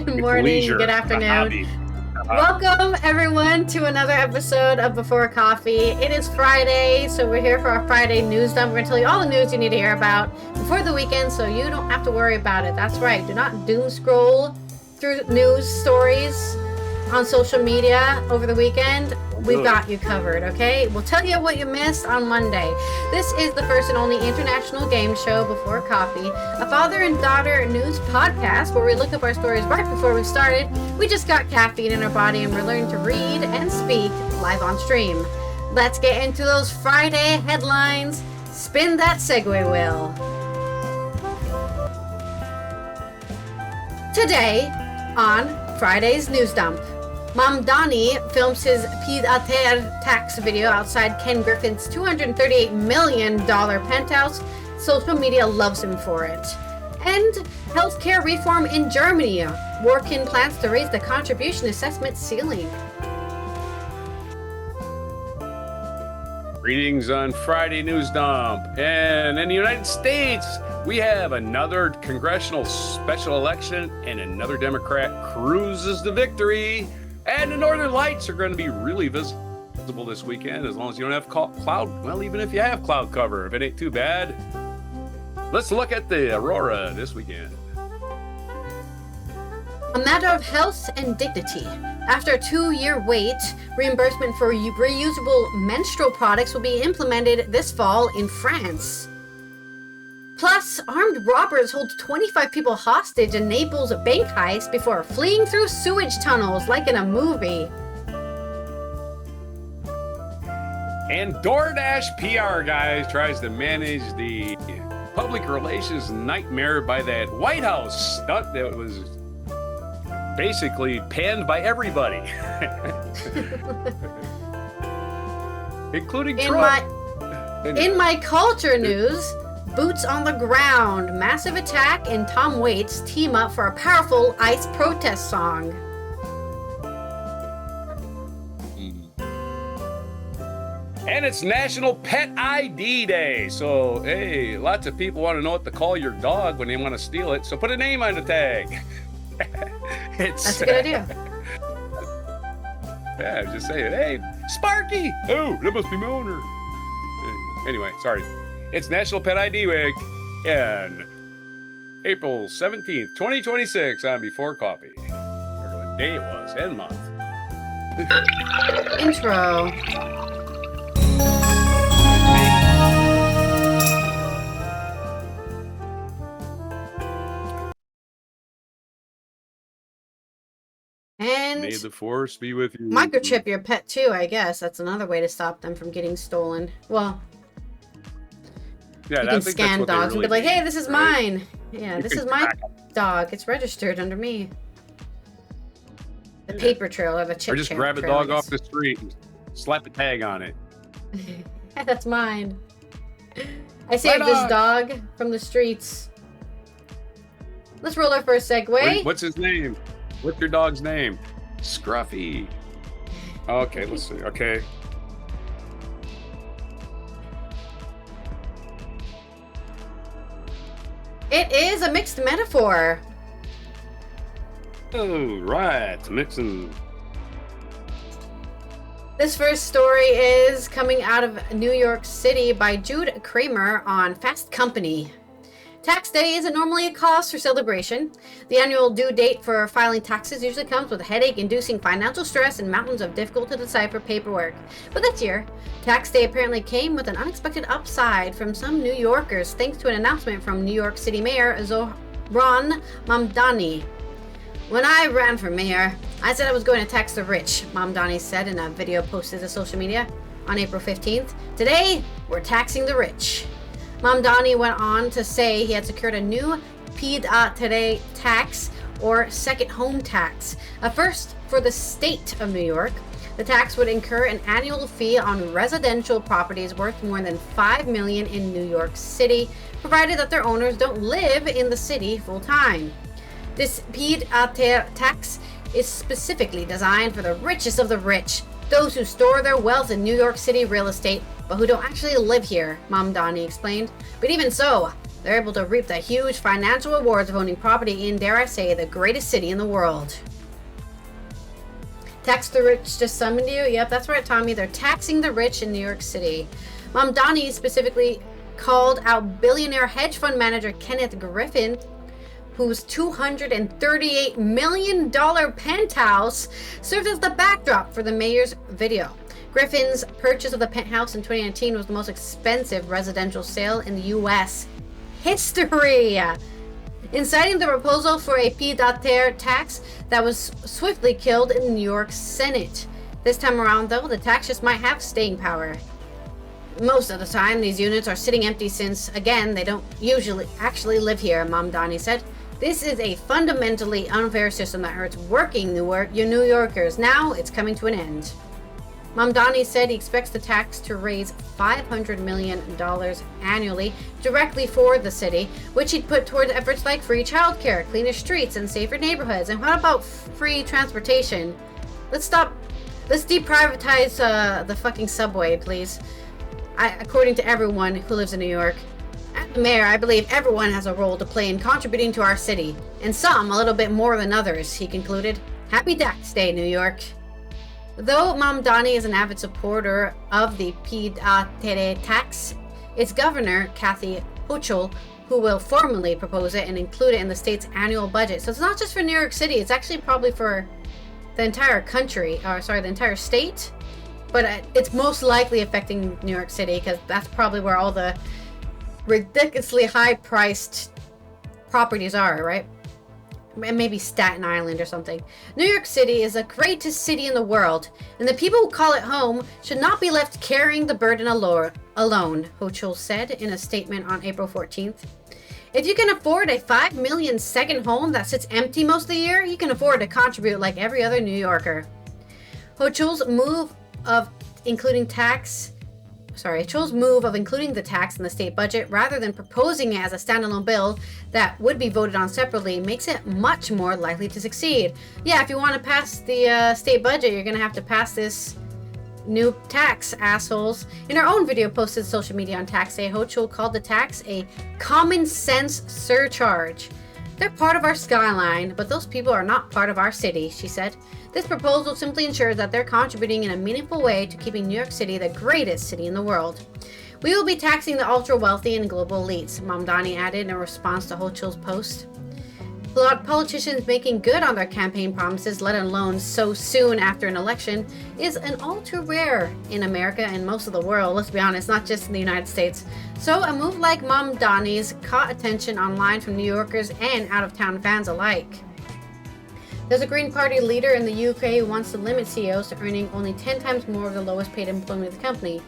Good morning, leisure, good a afternoon. hobby. Welcome everyone to another episode of Before Coffee. It is Friday, so we're here for our Friday news dump. We're going to tell you all the news you need to hear about before the weekend so you don't have to worry about it. That's right, do not doom scroll through news stories on social media over the weekend. We've got you covered, okay? We'll tell you what you missed on Monday. This is the first and only international game show Before Coffee, a father and daughter news podcast where we look up our stories right before we started. We just got caffeine in our body and we're learning to read and speak live on stream. Let's get into those Friday headlines. Spin that segue wheel. Today on Friday's news dump, Mamdani films his PED tax video outside Ken Griffin's $238 million penthouse. Social media loves him for it. And healthcare reform in Germany. Workin plans to raise the contribution assessment ceiling. Greetings on Friday News Dump. And in the United States, we have another congressional special election and another Democrat cruises to victory. And the Northern Lights are going to be really visible this weekend as long as you don't have cloud. Well, even if you have cloud cover, if it ain't too bad. Let's look at the Aurora this weekend. A matter of health and dignity. After a 2-year wait, reimbursement for reusable menstrual products will be implemented this fall in France. Plus, armed robbers hold 25 people hostage in Naples bank heist before fleeing through sewage tunnels like in a movie. And DoorDash PR guy tries to manage the public relations nightmare by that White House stunt that was basically panned by everybody, including Trump. In my culture news, boots on the ground, massive attack, and Tom Waits team up for a powerful ICE protest song. And it's National Pet ID Day. So, hey, lots of people want to know what to call your dog when they want to steal it. So put a name on the tag. That's a good idea. Yeah, I was just saying, hey, Sparky. Oh, that must be my owner. Anyway, sorry. It's National Pet ID Week and April 17th, 2026 on Before Coffee. Or what day it was and month. Intro. And may the force be with you. Microchip your pet too, I guess. That's another way to stop them from getting stolen. Well, yeah, you can scan dogs and be like, hey, this is mine. Yeah, this is my dog. It's registered under me. The paper trail or the chip. Or just grab a dog off the street and slap a tag on it. That's mine. I saved this dog from the streets. Let's roll our first segue. What's his name? What's your dog's name? Scruffy. Okay, let's see. Okay. It is a mixed metaphor. Oh, right. Mixing. This first story is coming out of New York City by Jude Kramer on Fast Company. Tax day isn't normally a cause for celebration. The annual due date for filing taxes usually comes with headache-inducing financial stress and mountains of difficult-to-decipher paperwork. But this year, tax day apparently came with an unexpected upside from some New Yorkers thanks to an announcement from New York City Mayor Zohran Mamdani. When I ran for mayor, I said I was going to tax the rich, Mamdani said in a video posted to social media on April 15th. Today, we're taxing the rich. Mamdani went on to say he had secured a new PED tax, or second home tax, a first for the state of New York. The tax would incur an annual fee on residential properties worth more than $5 million in New York City, provided that their owners don't live in the city full time. This PED tax is specifically designed for the richest of the rich, those who store their wealth in New York City real estate, but who don't actually live here, Mamdani explained. But even so, they're able to reap the huge financial rewards of owning property in, dare I say, the greatest city in the world. Tax the rich just summoned you? Yep, that's right, Tommy. They're taxing the rich in New York City. Mamdani specifically called out billionaire hedge fund manager Kenneth Griffin, whose $238 million penthouse served as the backdrop for the mayor's video. Griffin's purchase of the penthouse in 2019 was the most expensive residential sale in the U.S. history, inciting the proposal for a PED tax that was swiftly killed in the New York Senate. This time around, though, the tax just might have staying power. Most of the time, these units are sitting empty since, again, they don't usually actually live here, Mamdani said. This is a fundamentally unfair system that hurts working New Yorkers. Now it's coming to an end. Mamdani said he expects the tax to raise $500 million annually directly for the city, which he'd put towards efforts like free childcare, cleaner streets, and safer neighborhoods. And what about free transportation? Let's deprivatize the fucking subway, please. According to everyone who lives in New York. As the mayor, I believe everyone has a role to play in contributing to our city, and some a little bit more than others, he concluded. Happy Tax Day, New York. Though Mamdani is an avid supporter of the PED tax, its governor, Kathy Hochul, who will formally propose it and include it in the state's annual budget. So it's not just for New York City, it's actually probably for the entire country, the entire state. But it's most likely affecting New York City because that's probably where all the ridiculously high-priced properties are, right? And maybe Staten Island or something. New York City is the greatest city in the world, and the people who call it home should not be left carrying the burden alone, Hochul said in a statement on April 14th. If you can afford a $5 million second home that sits empty most of the year, you can afford to contribute like every other New Yorker. Hochul's move of including the tax in the state budget rather than proposing it as a standalone bill that would be voted on separately makes it much more likely to succeed. Yeah, if you want to pass the state budget, you're going to have to pass this new tax, assholes. In her own video posted to social media on Tax Day, Hochul called the tax a common sense surcharge. They're part of our skyline, but those people are not part of our city, she said. This proposal simply ensures that they're contributing in a meaningful way to keeping New York City the greatest city in the world. We will be taxing the ultra-wealthy and global elites, Mamdani added in response to Hochul's post. Politicians making good on their campaign promises, let alone so soon after an election, is an all too rare in America and most of the world, let's be honest, not just in the United States. So a move like Mamdani's caught attention online from New Yorkers and out-of-town fans alike. There's a Green Party leader in the UK who wants to limit CEOs to earning only 10 times more of the lowest paid employment of the company.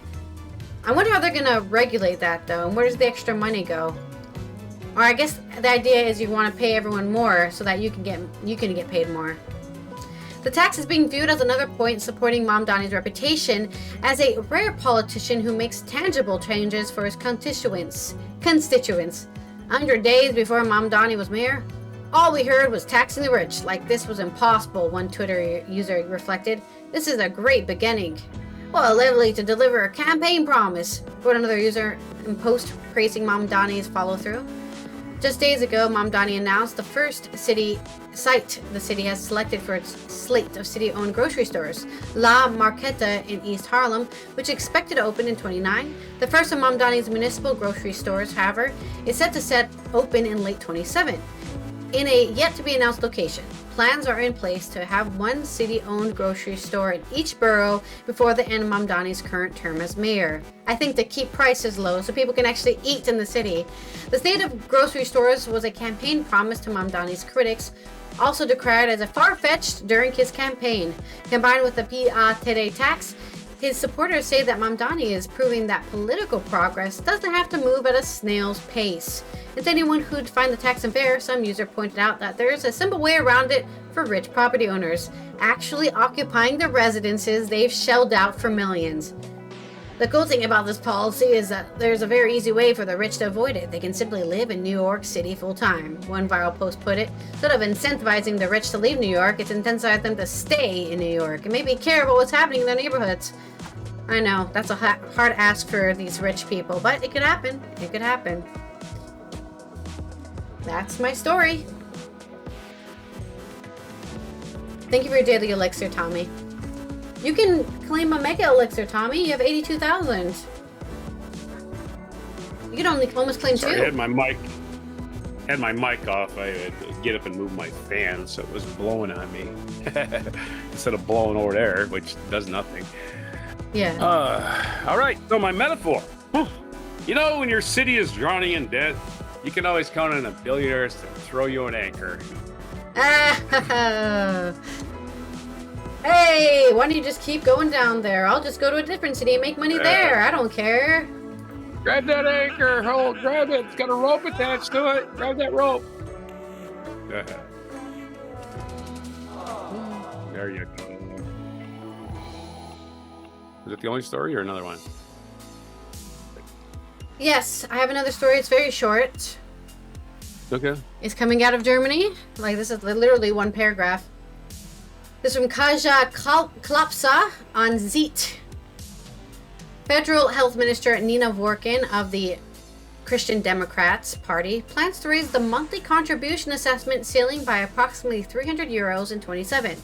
I wonder how they're going to regulate that, though, and where does the extra money go? Or I guess the idea is you want to pay everyone more so that you can get paid more. The tax is being viewed as another point supporting Mamdani's reputation as a rare politician who makes tangible changes for his constituents. 100 days before Mamdani was mayor, all we heard was taxing the rich, like this was impossible, one Twitter user reflected. This is a great beginning. Well, lovely to deliver a campaign promise, wrote another user in post praising Mamdani's follow-through. Just days ago, Mamdani announced the first site the city has selected for its slate of city-owned grocery stores, La Marqueta in East Harlem, which is expected to open in 2029. The first of Mamdani's municipal grocery stores, however, is set to set open in late 2027. In a yet-to-be-announced location, plans are in place to have one city-owned grocery store in each borough before the end of Mamdani's current term as mayor. I think to keep prices low so people can actually eat in the city. The state of grocery stores was a campaign promise to Mamdani's critics, also decried as a far-fetched during his campaign. Combined with the PED tax, his supporters say that Mamdani is proving that political progress doesn't have to move at a snail's pace. And to anyone who'd find the tax unfair, some user pointed out that there is a simple way around it for rich property owners, actually occupying the residences they've shelled out for millions. The cool thing about this policy is that there's a very easy way for the rich to avoid it. They can simply live in New York City full-time. One viral post put it, instead of incentivizing the rich to leave New York, it's incentivizing them to stay in New York and maybe care about what's happening in their neighborhoods. I know, that's a hard ask for these rich people, but it could happen. It could happen. that's my story. Thank you for your daily elixir, Tommy. You can claim a mega elixir, Tommy. You have 82,000. You can only almost claim 2. I had my mic off. I had to get up and move my fan, so it was blowing on me instead of blowing over there, which does nothing. Yeah. All right. So my metaphor. You know, when your city is drowning in debt, you can always count on the billionaires to throw you an anchor. Hey, why don't you just keep going down there? I'll just go to a different city and make money there. I don't care. Grab that anchor. Grab it. It's got a rope attached to it. Grab that rope. There you go. Is it the only story or another one? Yes, I have another story. It's very short. Okay. It's coming out of Germany. Like, this is literally one paragraph. This is from Kaja Klapsa on ZEET. Federal Health Minister Nina Vorkin of the Christian Democrats Party plans to raise the monthly contribution assessment ceiling by approximately €300 in 2027.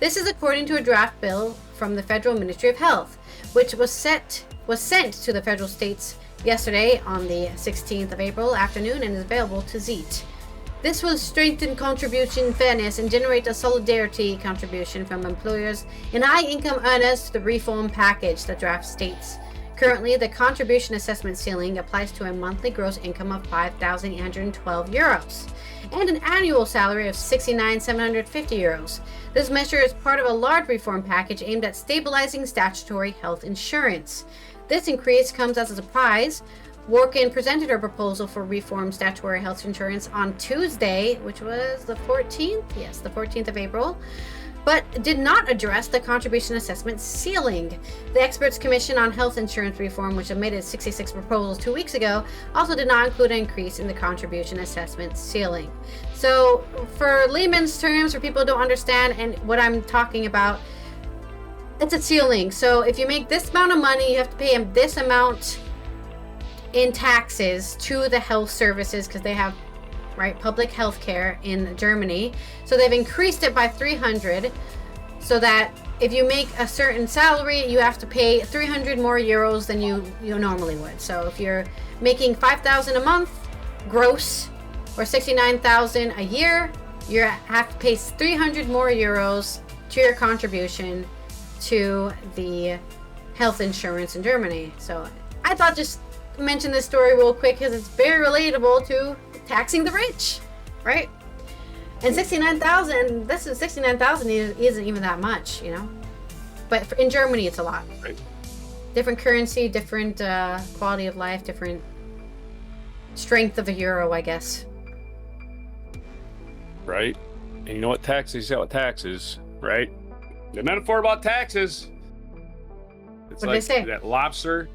This is according to a draft bill from the Federal Ministry of Health, which was sent to the federal states yesterday on the 16th of April afternoon and is available to ZEET. This will strengthen contribution fairness and generate a solidarity contribution from employers and high-income earners to the reform package, the draft states. Currently, the contribution assessment ceiling applies to a monthly gross income of €5,812 and an annual salary of €69,750. This measure is part of a large reform package aimed at stabilizing statutory health insurance. This increase comes as a surprise. Workin presented her proposal for reform statutory health insurance on Tuesday, which was the 14th? Yes, the 14th of April, but did not address the contribution assessment ceiling. The Experts Commission on Health Insurance Reform, which submitted 66 proposals 2 weeks ago, also did not include an increase in the contribution assessment ceiling. So, for layman's terms, for people who don't understand and what I'm talking about, it's a ceiling. So, if you make this amount of money, you have to pay this amount in taxes to the health services because they have public health care in Germany. So they've increased it by 300 so that if you make a certain salary, you have to pay 300 more euros than you normally would. So if you're making 5,000 a month gross or 69,000 a year, you have to pay 300 more euros to your contribution to the health insurance in Germany. So I thought just mention this story real quick because it's very relatable to taxing the rich, right? And 69,000, this is 69,000 isn't even that much, you know, but in Germany it's a lot. Right. Different currency, different quality of life, different strength of a euro, I guess. Right. And you know what taxes? You know what taxes, right? The metaphor about taxes. It's what like did they say? That lobster.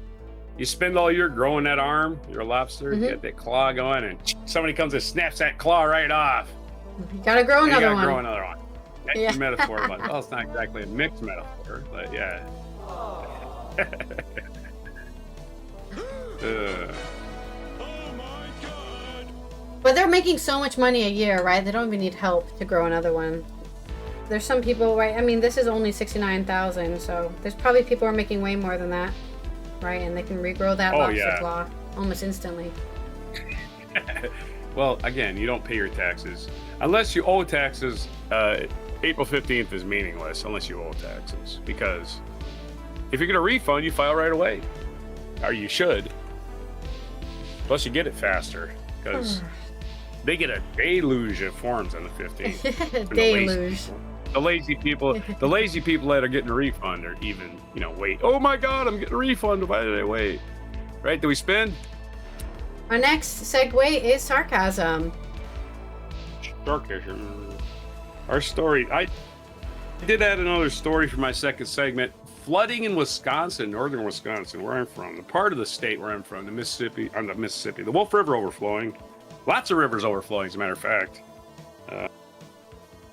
You spend all year growing that arm, you're a lobster, you get that claw going, and somebody comes and snaps that claw right off. You gotta grow another one. You gotta grow another one. That's your metaphor. But, well, it's not exactly a mixed metaphor, but yeah. But they're making so much money a year, right? They don't even need help to grow another one. There's some people, right? I mean, this is only 69,000, so there's probably people who are making way more than that. Right, and they can regrow that lobster claw almost instantly. Well, again, you don't pay your taxes. Unless you owe taxes, April 15th is meaningless unless you owe taxes. Because if you get a refund, you file right away. Or you should. Plus, you get it faster. Because they get a deluge of forms on the 15th. Deluge. The lazy people that are getting a refund are even, wait. Oh my God, I'm getting a refund. Why did I wait? Right? Do we spend? Our next segue is sarcasm. Sarcasm. Our story. I did add another story for my second segment. Flooding in Wisconsin, northern Wisconsin, where I'm from, the part of the state where I'm from, the Mississippi, the Wolf River overflowing. Lots of rivers overflowing, as a matter of fact.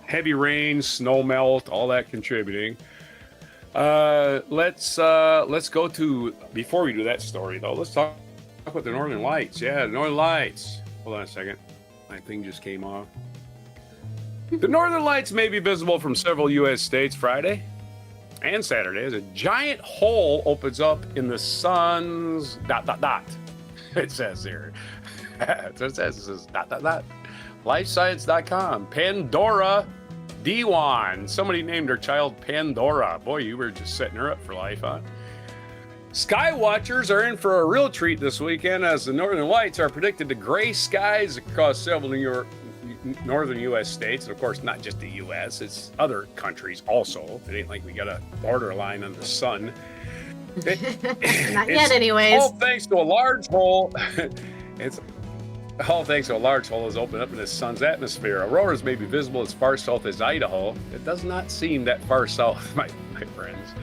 Heavy rain, snow melt, all that contributing. Let's go to, before we do that story though, let's talk about the Northern Lights. Yeah, the Northern Lights. Hold on a second. My thing just came off. The Northern Lights may be visible from several U.S. states Friday and Saturday as a giant hole opens up in the sun's ... It says here. It says ... Lifescience.com. Pandora D1. Somebody named their child Pandora. Boy, you were just setting her up for life, huh? Sky watchers are in for a real treat this weekend as the Northern Lights are predicted to grace skies across several northern U.S. states. And of course, not just the U.S., it's other countries also. It ain't like we got a borderline on the sun. Not yet, anyways. All thanks to a large hole. All thanks to a large hole is opened up in the sun's atmosphere. Auroras may be visible as far south as Idaho. It does not seem that far south, my friends.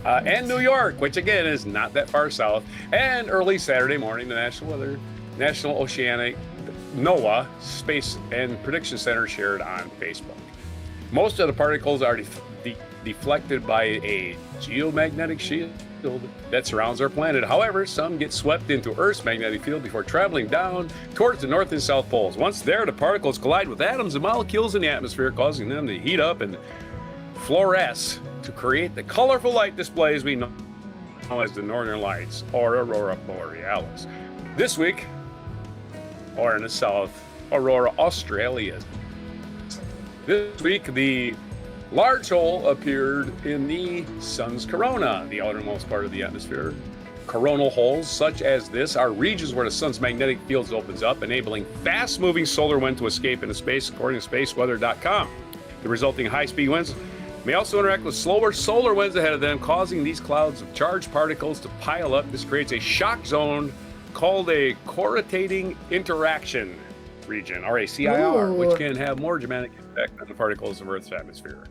And New York, which again is not that far south. And early Saturday morning, the National Oceanic NOAA Space and Prediction Center shared on Facebook. Most of the particles are deflected by a geomagnetic shield that surrounds our planet. However, some get swept into Earth's magnetic field before traveling down towards the North and South poles. Once there, the particles collide with atoms and molecules in the atmosphere, causing them to heat up and fluoresce to create the colorful light displays we know as the Northern Lights or Aurora Borealis. This week, or in the South, Aurora Australis. This week, the large hole appeared in the sun's corona, the outermost part of the atmosphere. Coronal holes such as this are regions where the sun's magnetic field opens up, enabling fast-moving solar wind to escape into space, according to spaceweather.com. The resulting high-speed winds may also interact with slower solar winds ahead of them, causing these clouds of charged particles to pile up. This creates a shock zone called a correlating interaction region, or a CIR, which can have more dramatic effect on the particles of Earth's atmosphere.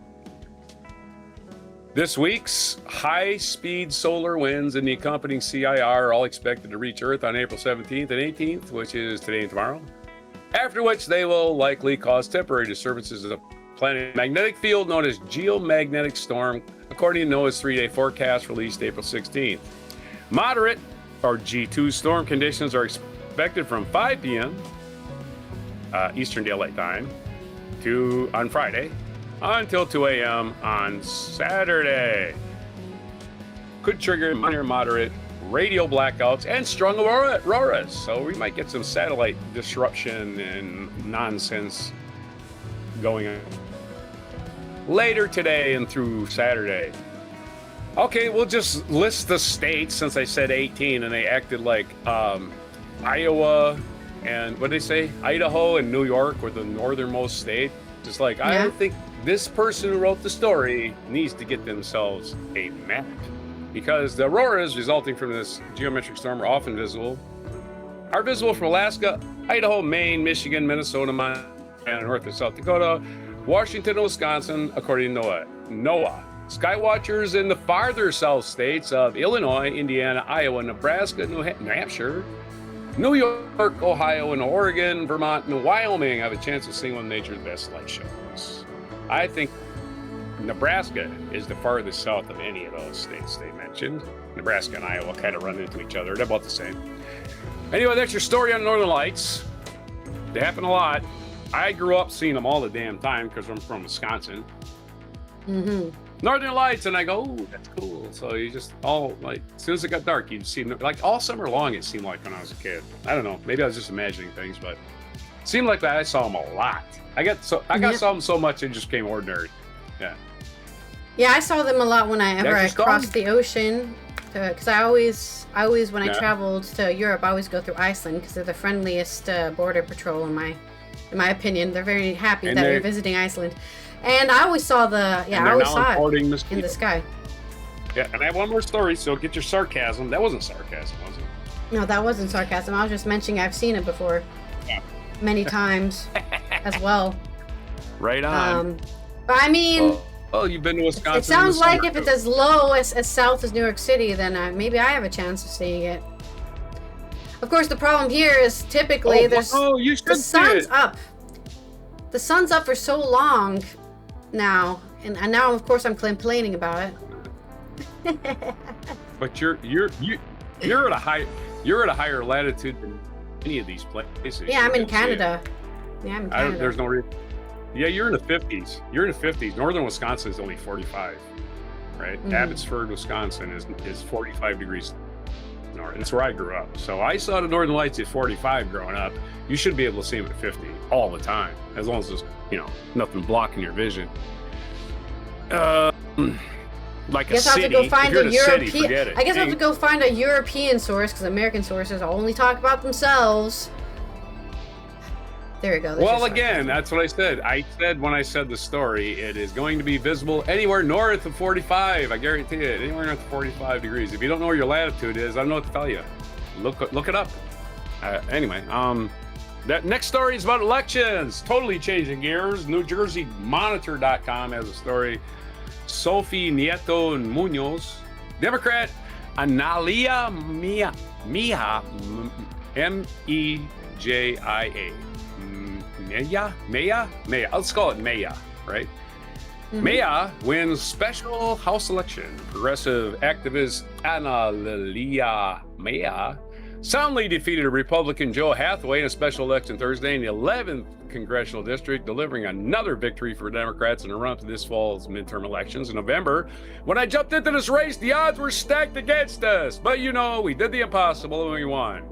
This week's high-speed solar winds and the accompanying CIR are all expected to reach Earth on April 17th and 18th, which is today and tomorrow, after which they will likely cause temporary disturbances of the planet's magnetic field known as geomagnetic storm, according to NOAA's 3-day forecast released April 16th. Moderate, or G2 storm conditions are expected from 5 p.m. Eastern Daylight Time on Friday until 2 a.m. on Saturday. Could trigger minor moderate radio blackouts and strong auroras. So we might get some satellite disruption and nonsense going on later today and through Saturday. Okay, we'll just list the states since I said 18 and they acted like Iowa and what did they say? Idaho and New York were the northernmost state. Just like, yeah. I think this person who wrote the story needs to get themselves a map because the auroras resulting from this geometric storm are visible from Alaska, Idaho, Maine, Michigan, Minnesota, Montana, North and South Dakota, Washington, and Wisconsin, according to NOAA. Skywatchers in the farther south states of Illinois, Indiana, Iowa, Nebraska, New Hampshire, New York, Ohio, and Oregon, Vermont, and Wyoming have a chance of seeing one of nature's best light shows. I think Nebraska is the farthest south of any of those states they mentioned. Nebraska and Iowa kind of run into each other. They're about the same. Anyway, that's your story on Northern Lights. They happen a lot. I grew up seeing them all the damn time because I'm from Wisconsin. Mm-hmm. Northern Lights, and I go, oh, that's cool. So you just as soon as it got dark, you'd see them, like all summer long, it seemed like when I was a kid. I don't know, maybe I was just imagining things, but it seemed like that I saw them a lot. I saw them so much, it just became ordinary. Yeah. Yeah, I saw them a lot whenever I crossed the ocean, because I always when I traveled to Europe, I always go through Iceland because they're the friendliest border patrol in my opinion. They're very happy that we're visiting Iceland. And I always saw I always saw it in the sky. Yeah, and I have one more story, so get your sarcasm. That wasn't sarcasm, was it? No, that wasn't sarcasm. I was just mentioning I've seen it before. Yeah. Many times as well. Right on. But I mean... Well, you've been to Wisconsin. It sounds like if it's as low as south as New York City, then maybe I have a chance of seeing it. Of course, the problem here is typically the sun's up. The sun's up for so long now, and now of course I'm complaining about it. But you're at a higher latitude than any of these places. Yeah, I'm in Canada. Yeah, I'm in Canada. There's no reason. Yeah, you're in the 50s. You're in the 50s. Northern Wisconsin is only 45, right? Abbotsford, Wisconsin is 45 degrees north. That's where I grew up. So I saw the Northern Lights at 45 growing up. You should be able to see them at 50 all the time, as long as there's, nothing blocking your vision. Like a city. If you're in a city, forget it. I guess I have to go find a European source, because American sources only talk about themselves. There you go. Well, again, that's what I said. I said when I said the story, it is going to be visible anywhere north of 45. I guarantee it. Anywhere north of 45 degrees. If you don't know where your latitude is, I don't know what to tell you. Look it up. Anyway, that next story is about elections. Totally changing gears. NewJerseyMonitor.com has a story. Sophie Nieto Munoz, Democrat Analia Mejia, M-E-J-I-A. Mejia? Let's call it Mejia, right? Mejia wins special House election. Progressive activist Analia Mejia soundly defeated Republican Joe Hathaway in a special election Thursday in the 11th congressional district, delivering another victory for Democrats in a run to this fall's midterm elections in November. When I jumped into this race, the odds were stacked against us, but we did the impossible and we won.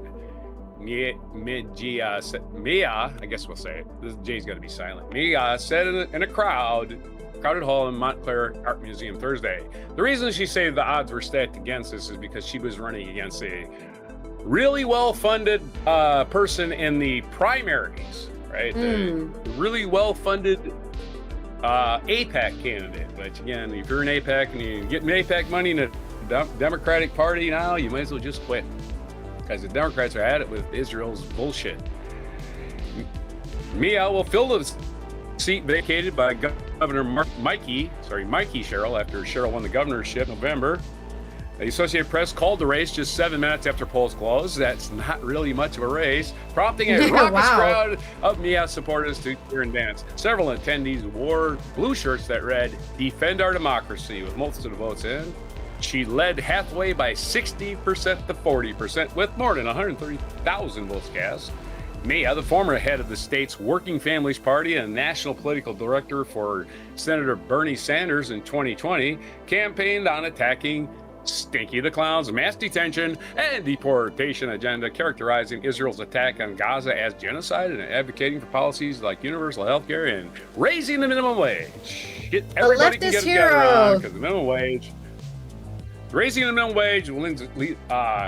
Mejia, I guess we'll say it. This J's got to be silent. Mejia said in a crowded hall in Montclair Art Museum Thursday. The reason she said the odds were stacked against us is because she was running against a really well-funded person in the primaries, right? The really well-funded APAC candidate. Which again, if you're an APAC and you're getting APAC money in the Democratic Party now, you might as well just quit, because the Democrats are at it with Israel's bullshit. Mejia will fill the seat vacated by Governor Mikey Sherrill after Sherrill won the governorship in November. The Associated Press called the race just 7 minutes after polls closed. That's not really much of a race, prompting a raucous crowd of Mejia supporters to cheer and dance. Several attendees wore blue shirts that read, "Defend Our Democracy," with most of the votes in. She led Hathaway by 60% to 40%, with more than 130,000 votes cast. Mejia, the former head of the state's Working Families Party and national political director for Senator Bernie Sanders in 2020, campaigned on attacking Stinky the Clown's mass detention and deportation agenda, characterizing Israel's attack on Gaza as genocide and advocating for policies like universal health care and raising the minimum wage. Everybody can get together on, because the minimum wage. Raising the minimum wage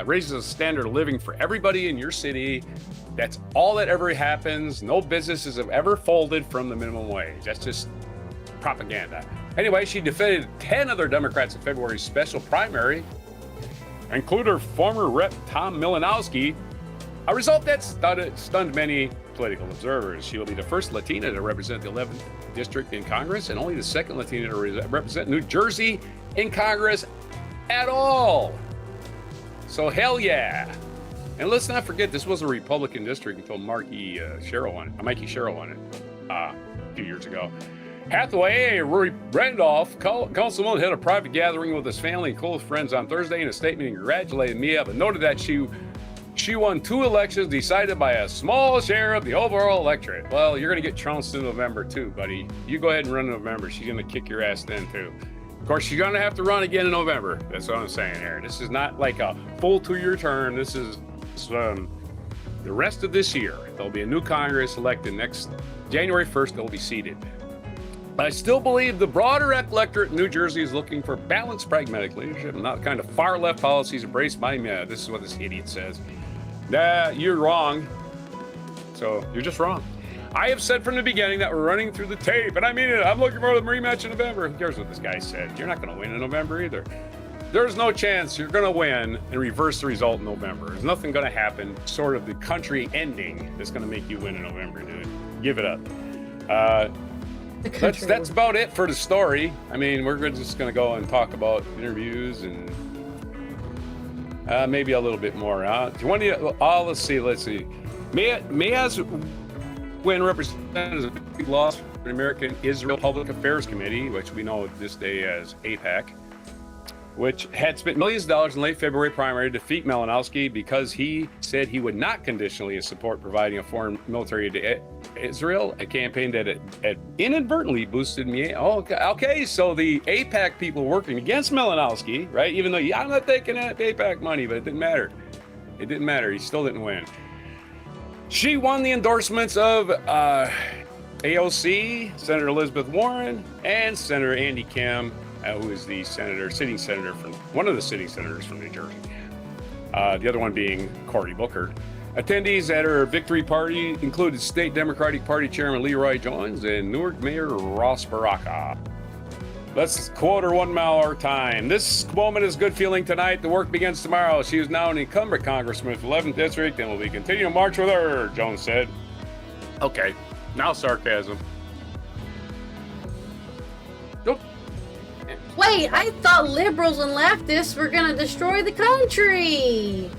raises the standard of living for everybody in your city. That's all that ever happens. No businesses have ever folded from the minimum wage. That's just propaganda. Anyway, she defeated 10 other Democrats in February's special primary, including former Rep. Tom Malinowski, a result that stunned many political observers. She will be the first Latina to represent the 11th district in Congress and only the second Latina to represent New Jersey in Congress at all. So hell yeah. And let's not forget, this was a Republican district until Mikey Sherrill won it a few years ago. Hathaway, Rory Randolph, councilman, had a private gathering with his family and close friends on Thursday. In a statement, he congratulated Mejia, but noted that she won 2 elections decided by a small share of the overall electorate. Well, you're going to get trounced in November too, buddy. You go ahead and run in November. She's going to kick your ass then too. Of course, she's going to have to run again in November. That's what I'm saying here. This is not like a full 2-year term. This is the rest of this year. There'll be a new Congress elected next January 1st. They'll be seated. I still believe the broader electorate in New Jersey is looking for balanced, pragmatic leadership, not kind of far-left policies embraced by Mejia. This is what this idiot says. Nah, you're wrong. So you're just wrong. I have said from the beginning that we're running through the tape, and I mean it. I'm looking for the rematch in November. Who cares what this guy said? You're not going to win in November either. There's no chance you're going to win and reverse the result in November. There's nothing going to happen, sort of the country ending, that's going to make you win in November, dude. Give it up. That's about it for the story. I mean, we're just going to go and talk about interviews and maybe a little bit more. Do you want to? Let's see. Mejia's win represents a big loss for the American Israel Public Affairs Committee, which we know this day as APAC, which had spent millions of dollars in late February primary to defeat Malinowski because he said he would not conditionally support providing a foreign military Israel, a campaign that had inadvertently boosted me. Oh, okay. So the AIPAC people working against Malinowski, right? Even though I'm not taking that AIPAC money, but it didn't matter. It didn't matter. He still didn't win. She won the endorsements of AOC, Senator Elizabeth Warren, and Senator Andy Kim, who is the sitting senator from one of the sitting senators from New Jersey. The other one being Cory Booker. Attendees at her victory party included State Democratic Party Chairman Leroy Jones and Newark Mayor Ross Baraka. Let's quote her 1 mile our time. This moment is good feeling tonight. The work begins tomorrow. She is now an incumbent congressman of the 11th District and will be continuing to march with her, Jones said. Okay, now sarcasm. Nope. Wait, I thought liberals and leftists were gonna destroy the country.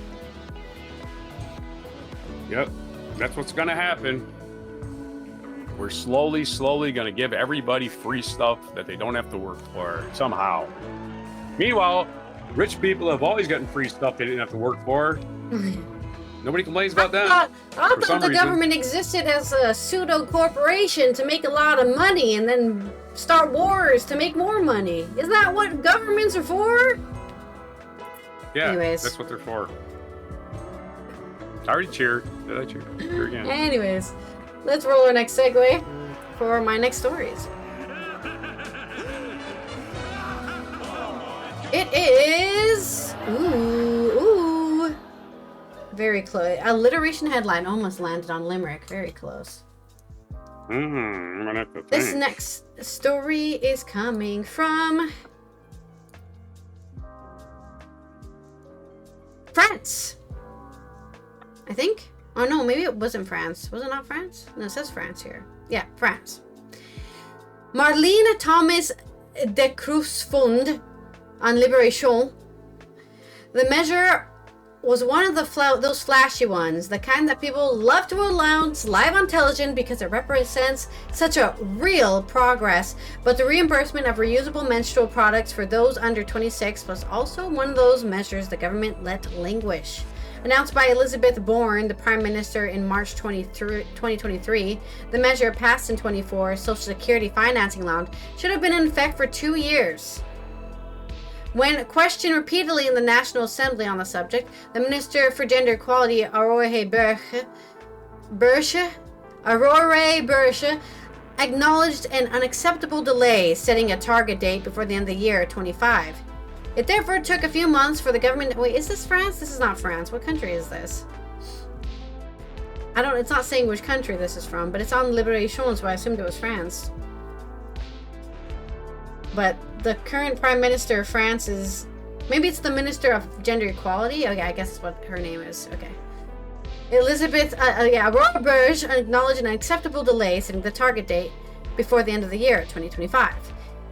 Yep, that's what's gonna happen. We're slowly gonna give everybody free stuff that they don't have to work for, somehow. Meanwhile, rich people have always gotten free stuff they didn't have to work for. Nobody complains about that. I thought the government existed as a pseudo-corporation to make a lot of money and then start wars to make more money. Isn't that what governments are for? Yeah, anyways. That's what they're for. I already cheered. Did I cheer? Cheer again. Anyways, let's roll our next segue for my next stories. It is... Ooh. Very close. Alliteration headline almost landed on Limerick. Very close. I'm gonna have to think. This next story is coming from... France. I think. Oh no, maybe it wasn't France. Was it not France? No, it says France here. Yeah, France. Marlene Thomas de Cruzfund on Liberation. The measure was one of those flashy ones, the kind that people love to announce live on television because it represents such a real progress. But the reimbursement of reusable menstrual products for those under 26 was also one of those measures the government let languish. Announced by Elizabeth Borne, the Prime Minister, in March 2023, the measure, passed in 24, Social Security financing round, should have been in effect for 2 years. When questioned repeatedly in the National Assembly on the subject, the Minister for Gender Equality, Aurora Berge, acknowledged an unacceptable delay, setting a target date before the end of the year, 25. It therefore took a few months for the government... Wait, is this France? This is not France. What country is this? It's not saying which country this is from, but it's on Liberation, so I assumed it was France. But the current Prime Minister of France is... Maybe it's the Minister of Gender Equality? Okay, I guess that's what her name is. Okay. Aurora Berge acknowledged an unacceptable delay, setting the target date before the end of the year, 2025.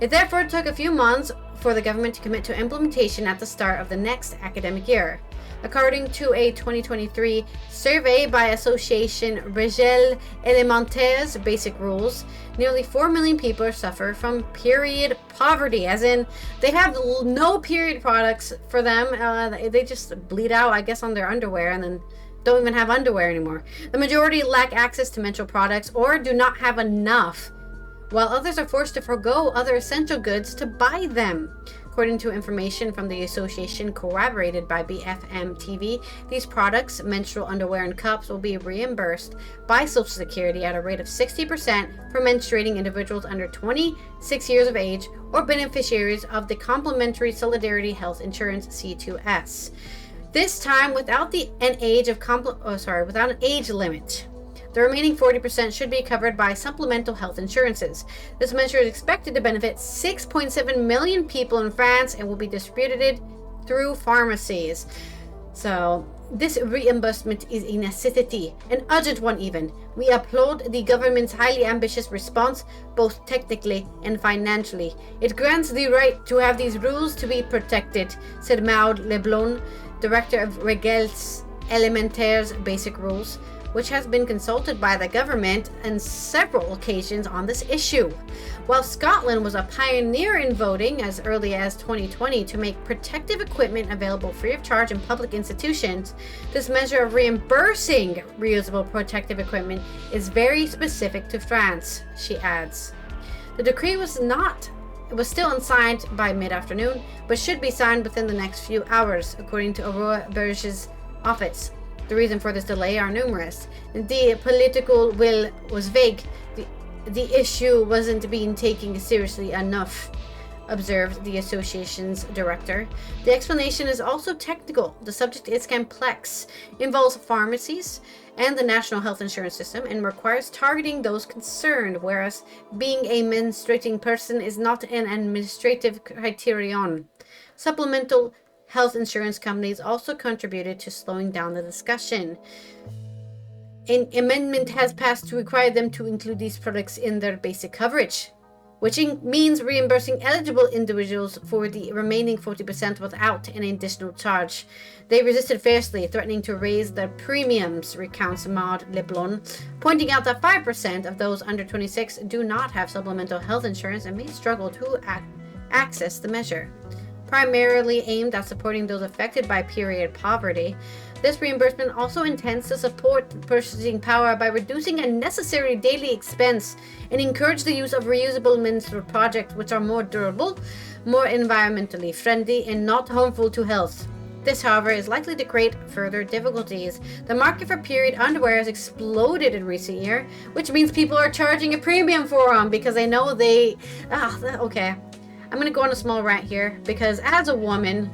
It therefore took a few months for the government to commit to implementation at the start of the next academic year. According to a 2023 survey by Association Régel Élémentaires Basic Rules, nearly 4 million people suffer from period poverty, as in they have no period products for them. They just bleed out, I guess, on their underwear and then don't even have underwear anymore. The majority lack access to menstrual products or do not have enough, while others are forced to forgo other essential goods to buy them. According to information from the association corroborated by BFM TV, these products, menstrual underwear and cups, will be reimbursed by Social Security at a rate of 60% for menstruating individuals under 26 years of age or beneficiaries of the Complementary Solidarity Health Insurance C2S. This time without an age limit. The remaining 40% should be covered by supplemental health insurances. This measure is expected to benefit 6.7 million people in France and will be distributed through pharmacies. So, this reimbursement is a necessity, an urgent one even. We applaud the government's highly ambitious response, both technically and financially. It grants the right to have these rules to be protected, said Maud Leblon, director of Régels Élémentaires Basic Rules. which has been consulted by the government on several occasions on this issue. While Scotland was a pioneer in voting as early as 2020 to make protective equipment available free of charge in public institutions, this measure of reimbursing reusable protective equipment is very specific to France, she adds. The decree was still unsigned by mid-afternoon, but should be signed within the next few hours, according to Aurora Berge's office. The reason for this delay are numerous. The political will was vague. The issue wasn't being taken seriously enough, observed the association's director. The explanation is also technical. The subject is complex, involves pharmacies and the national health insurance system, and requires targeting those concerned, whereas being a menstruating person is not an administrative criterion. Supplemental health insurance companies also contributed to slowing down the discussion. An amendment has passed to require them to include these products in their basic coverage, which means reimbursing eligible individuals for the remaining 40% without an additional charge. They resisted fiercely, threatening to raise their premiums, recounts Maud Leblon, pointing out that 5% of those under 26 do not have supplemental health insurance and may struggle to access the measure. Primarily aimed at supporting those affected by period poverty, this reimbursement also intends to support purchasing power by reducing unnecessary daily expense and encourage the use of reusable menstrual products which are more durable, more environmentally friendly, and not harmful to health. This, however, is likely to create further difficulties. The market for period underwear has exploded in recent years, which means people are charging a premium for them because they know they... okay. I'm going to go on a small rant here because as a woman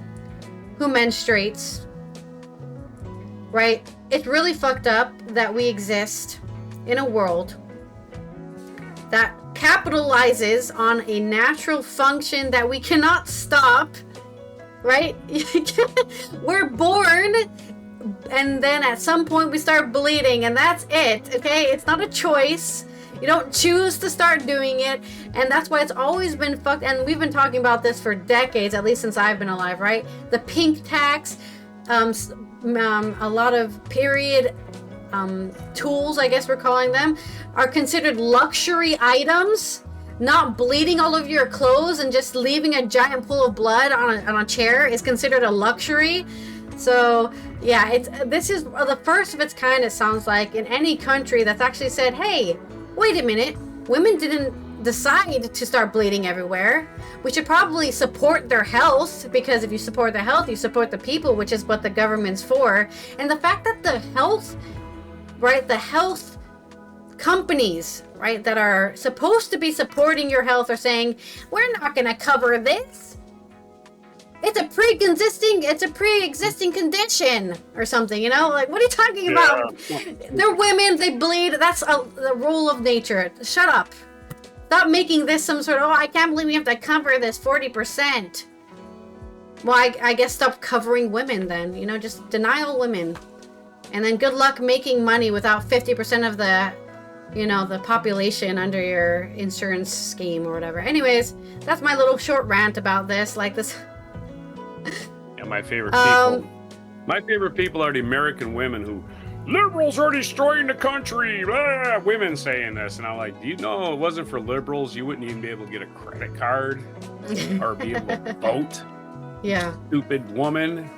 who menstruates, right, it's really fucked up that we exist in a world that capitalizes on a natural function that we cannot stop, right? We're born and then at some point we start bleeding and that's it, okay? It's not a choice. You don't choose to start doing it, and that's why it's always been fucked. And we've been talking about this for decades, at least since I've been alive, right? The pink tax, a lot of period tools, I guess we're calling them, are considered luxury items. Not bleeding all over your clothes and just leaving a giant pool of blood on a chair is considered a luxury. So yeah, this is the first of its kind, it sounds like, in any country that's actually said, hey, wait a minute, women didn't decide to start bleeding everywhere. We should probably support their health, because if you support their health, you support the people, which is what the government's for. And the fact that the health companies, right, that are supposed to be supporting your health are saying, we're not going to cover this. It's a pre-existing condition or something, you know? Like, what are you talking about? They're women, they bleed. That's the rule of nature. Shut up. Stop making this some sort of, I can't believe we have to cover this 40%. Well, I guess stop covering women then, you know, just denial women. And then good luck making money without 50% of the, you know, the population under your insurance scheme or whatever. Anyways, that's my little short rant about this. Like this... Yeah, my favorite people. My favorite people are the American women who, liberals are destroying the country. Blah, women saying this, and I'm like, do you know it wasn't for liberals, you wouldn't even be able to get a credit card or be able to vote. Yeah. Stupid woman.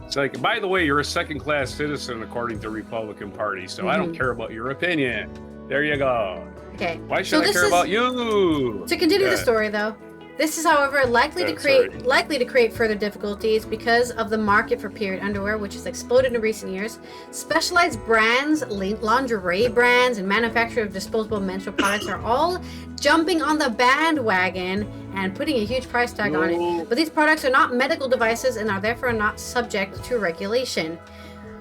It's like, by the way, you're a second-class citizen according to the Republican Party, so I don't care about your opinion. There you go. Okay. Why should I care about you? To continue the story, though. This is, however, likely to create further difficulties because of the market for period underwear, which has exploded in recent years. Specialized brands, lingerie brands, and manufacturer of disposable menstrual products are all jumping on the bandwagon and putting a huge price tag on it. But these products are not medical devices and are therefore not subject to regulation.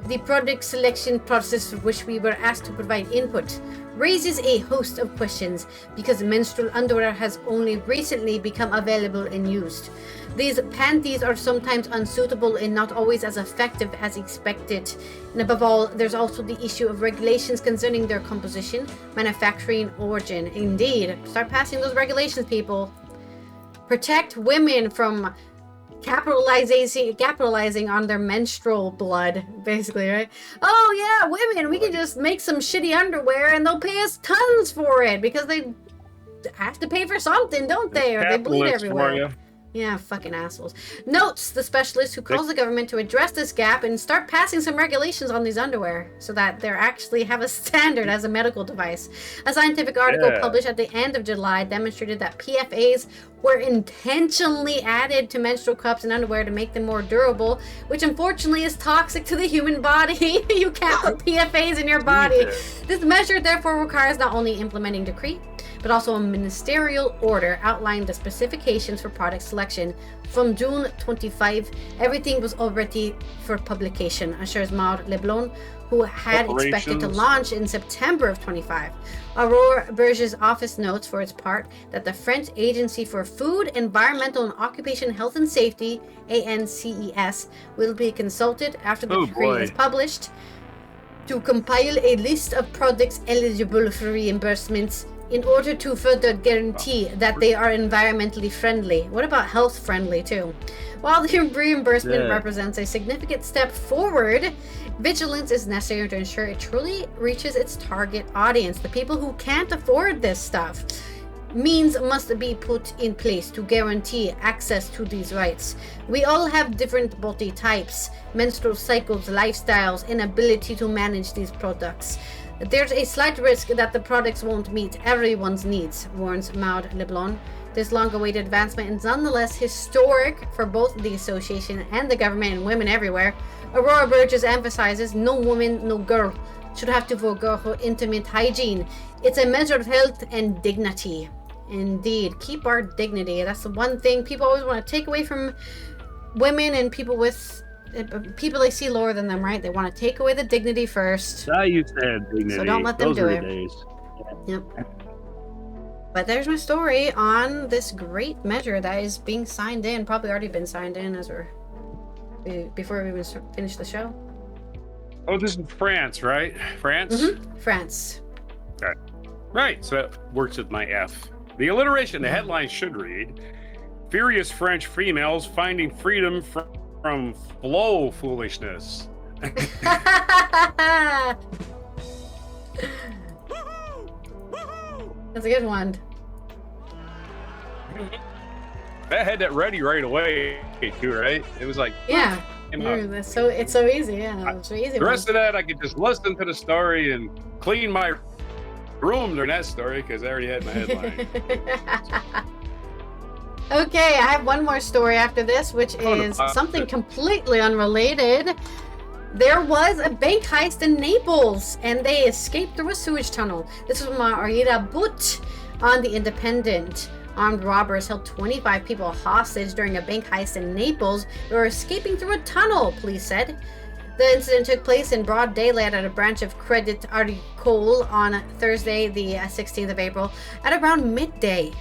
The product selection process for which we were asked to provide input raises a host of questions because menstrual underwear has only recently become available and used. These panties are sometimes unsuitable and not always as effective as expected. And above all, there's also the issue of regulations concerning their composition, manufacturing, origin. Indeed, start passing those regulations, people. Protect women from capitalizing on their menstrual blood, basically, right? Oh yeah, women, we can just make some shitty underwear and they'll pay us tons for it because they have to pay for something, don't they? Or they bleed everywhere. Yeah, fucking assholes. Notes the specialist who calls the government to address this gap and start passing some regulations on these underwear so that they actually have a standard as a medical device. A scientific article published at the end of July demonstrated that PFAs were intentionally added to menstrual cups and underwear to make them more durable, which unfortunately is toxic to the human body. You can't put PFAs in your body. This measure therefore requires not only implementing decree, but also a ministerial order outlining the specifications for product selection. From June 25, everything was already for publication, assures Maud Leblon, who had expected to launch in September of 25. Aurora Berger's office notes, for its part, that the French Agency for Food, Environmental and Occupation Health and Safety, ANCES, will be consulted after the decree is published to compile a list of products eligible for reimbursements in order to further guarantee that they are environmentally friendly. What about health friendly too? While the reimbursement represents a significant step forward, vigilance is necessary to ensure it truly reaches its target audience, the people who can't afford this stuff. Means must be put in place to guarantee access to these rights. We all have different body types, menstrual cycles, lifestyles, and ability to manage these products. There's a slight risk that the products won't meet everyone's needs, warns Maud Leblon. This long-awaited advancement is nonetheless historic for both the association and the government and women everywhere. Aurora Burgess emphasizes no woman, no girl should have to forego her intimate hygiene. It's a measure of health and dignity. Indeed, keep our dignity. That's the one thing people always want to take away from women and people they see lower than them, right? They want to take away the dignity first. I used to have dignity. So don't let them do it. Days. Yep. But there's my story on this great measure that is being signed in. Probably already been signed in before we even finish the show. Oh, this is France, right? France? Mm-hmm. France. Okay. Right. So that works with my F. The alliteration, the headline should read, Furious French Females Finding Freedom from Flow Foolishness. That's a good one. I had that ready right away, too, right? It was like, yeah. It's so easy, yeah. It's easy. The rest of that, I could just listen to the story and clean my room during that story because I already had my headline. Okay, I have one more story after this, which is something completely unrelated. There was a bank heist in Naples, and they escaped through a sewage tunnel. This was from Aurora But on The Independent. Armed robbers held 25 people hostage during a bank heist in Naples. They were escaping through a tunnel, police said. The incident took place in broad daylight at a branch of Credit Agricole on Thursday, the 16th of April, at around midday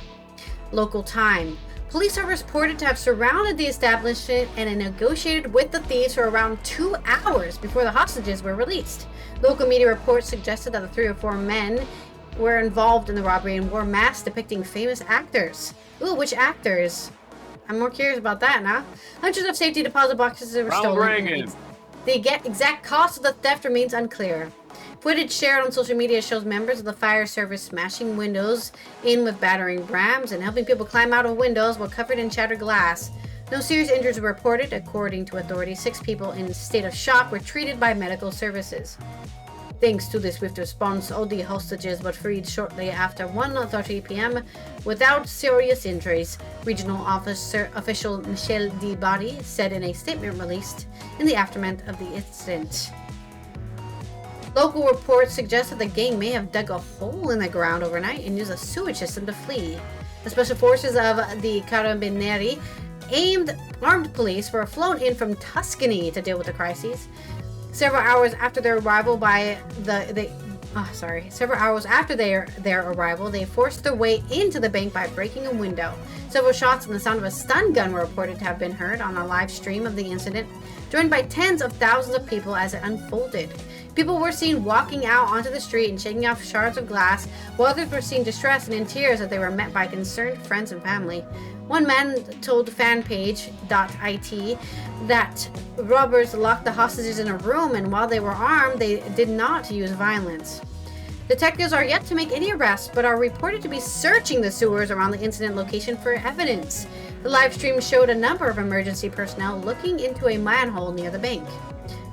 local time. Police are reported to have surrounded the establishment and negotiated with the thieves for around 2 hours before the hostages were released. Local media reports suggested that the 3 or 4 men were involved in the robbery and wore masks depicting famous actors. Ooh, which actors? I'm more curious about that now. Hundreds of safety deposit boxes were stolen. The exact cost of the theft remains unclear. Footage shared on social media shows members of the fire service smashing windows in with battering rams and helping people climb out of windows while covered in shattered glass. No serious injuries were reported. According to authorities, 6 people in a state of shock were treated by medical services. Thanks to the swift response, all the hostages were freed shortly after 1:30 p.m. without serious injuries, regional official Michel Di Bari said in a statement released in the aftermath of the incident. Local reports suggest that the gang may have dug a hole in the ground overnight and used a sewage system to flee. The special forces of the Carabinieri armed police were flown in from Tuscany to deal with the crises. Several hours after their arrival, they forced their way into the bank by breaking a window. Several shots and the sound of a stun gun were reported to have been heard on a live stream of the incident, joined by tens of thousands of people as it unfolded. People were seen walking out onto the street and shaking off shards of glass, while others were seen distressed and in tears as they were met by concerned friends and family. One man told fanpage.it that robbers locked the hostages in a room, and while they were armed, they did not use violence. Detectives are yet to make any arrests, but are reported to be searching the sewers around the incident location for evidence. The live stream showed a number of emergency personnel looking into a manhole near the bank.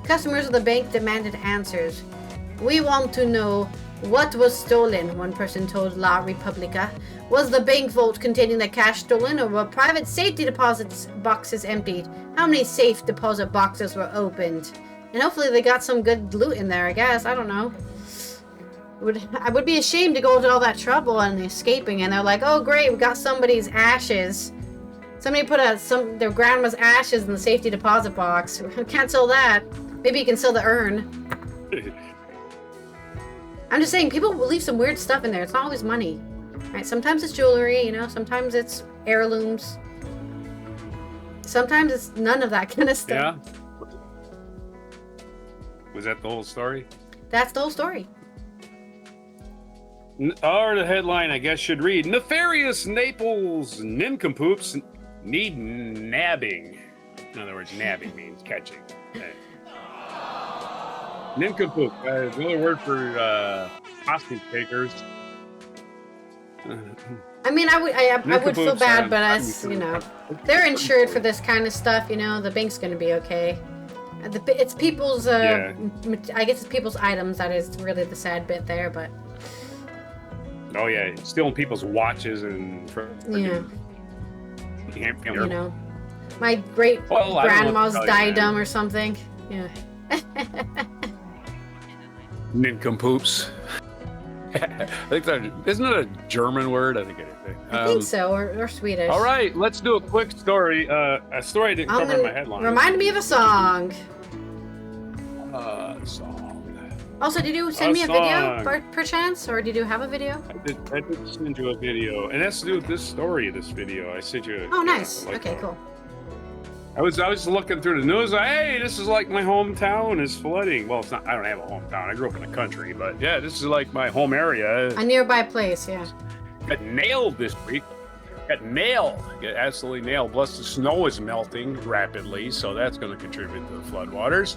Customers of the bank demanded answers. "We want to know what was stolen," one person told La Repubblica. "Was the bank vault containing the cash stolen, or were private safety deposit boxes emptied? How many safe deposit boxes were opened?" And hopefully they got some good loot in there, I guess. I don't know. I would be ashamed to go to all that trouble and escaping, and they're like, "Oh great, we got somebody's ashes. Somebody put their grandma's ashes in the safety deposit box. Can't sell that. Maybe you can sell the urn." I'm just saying, people will leave some weird stuff in there. It's not always money, right? Sometimes it's jewelry, you know. Sometimes it's heirlooms. Sometimes it's none of that kind of stuff. Yeah. Was that the whole story? That's the whole story. Or the headline, I guess, should read: "Nefarious Naples nincompoops need nabbing." In other words, nabbing means catching. Nincompoop is another word for hostage takers. I mean, I would feel bad, but us, you know, they're insured for this kind of stuff. You know, the bank's gonna be okay. It's people's, I guess it's people's items that is really the sad bit there, but. Oh yeah, stealing people's watches and. Yeah. You know, my great grandma's diadem or something. Yeah. Nincompoops. I think that isn't it a German word? I think it is. I think so, or Swedish. All right, let's do a quick story. A story I didn't cover in my headline. Remind me of a song. Song. Also, did you send me a video, perchance, or did you have a video? I did send you a video, and that's to do with this story. This video I sent you. Oh, nice. Okay, cool. I was looking through the news. Hey, this is like my hometown is flooding. Well, it's not. I don't have a hometown. I grew up in the country, but yeah, this is like my home area. A nearby place, yeah. Got nailed this week. Got absolutely nailed. Plus, the snow is melting rapidly, so that's going to contribute to the floodwaters.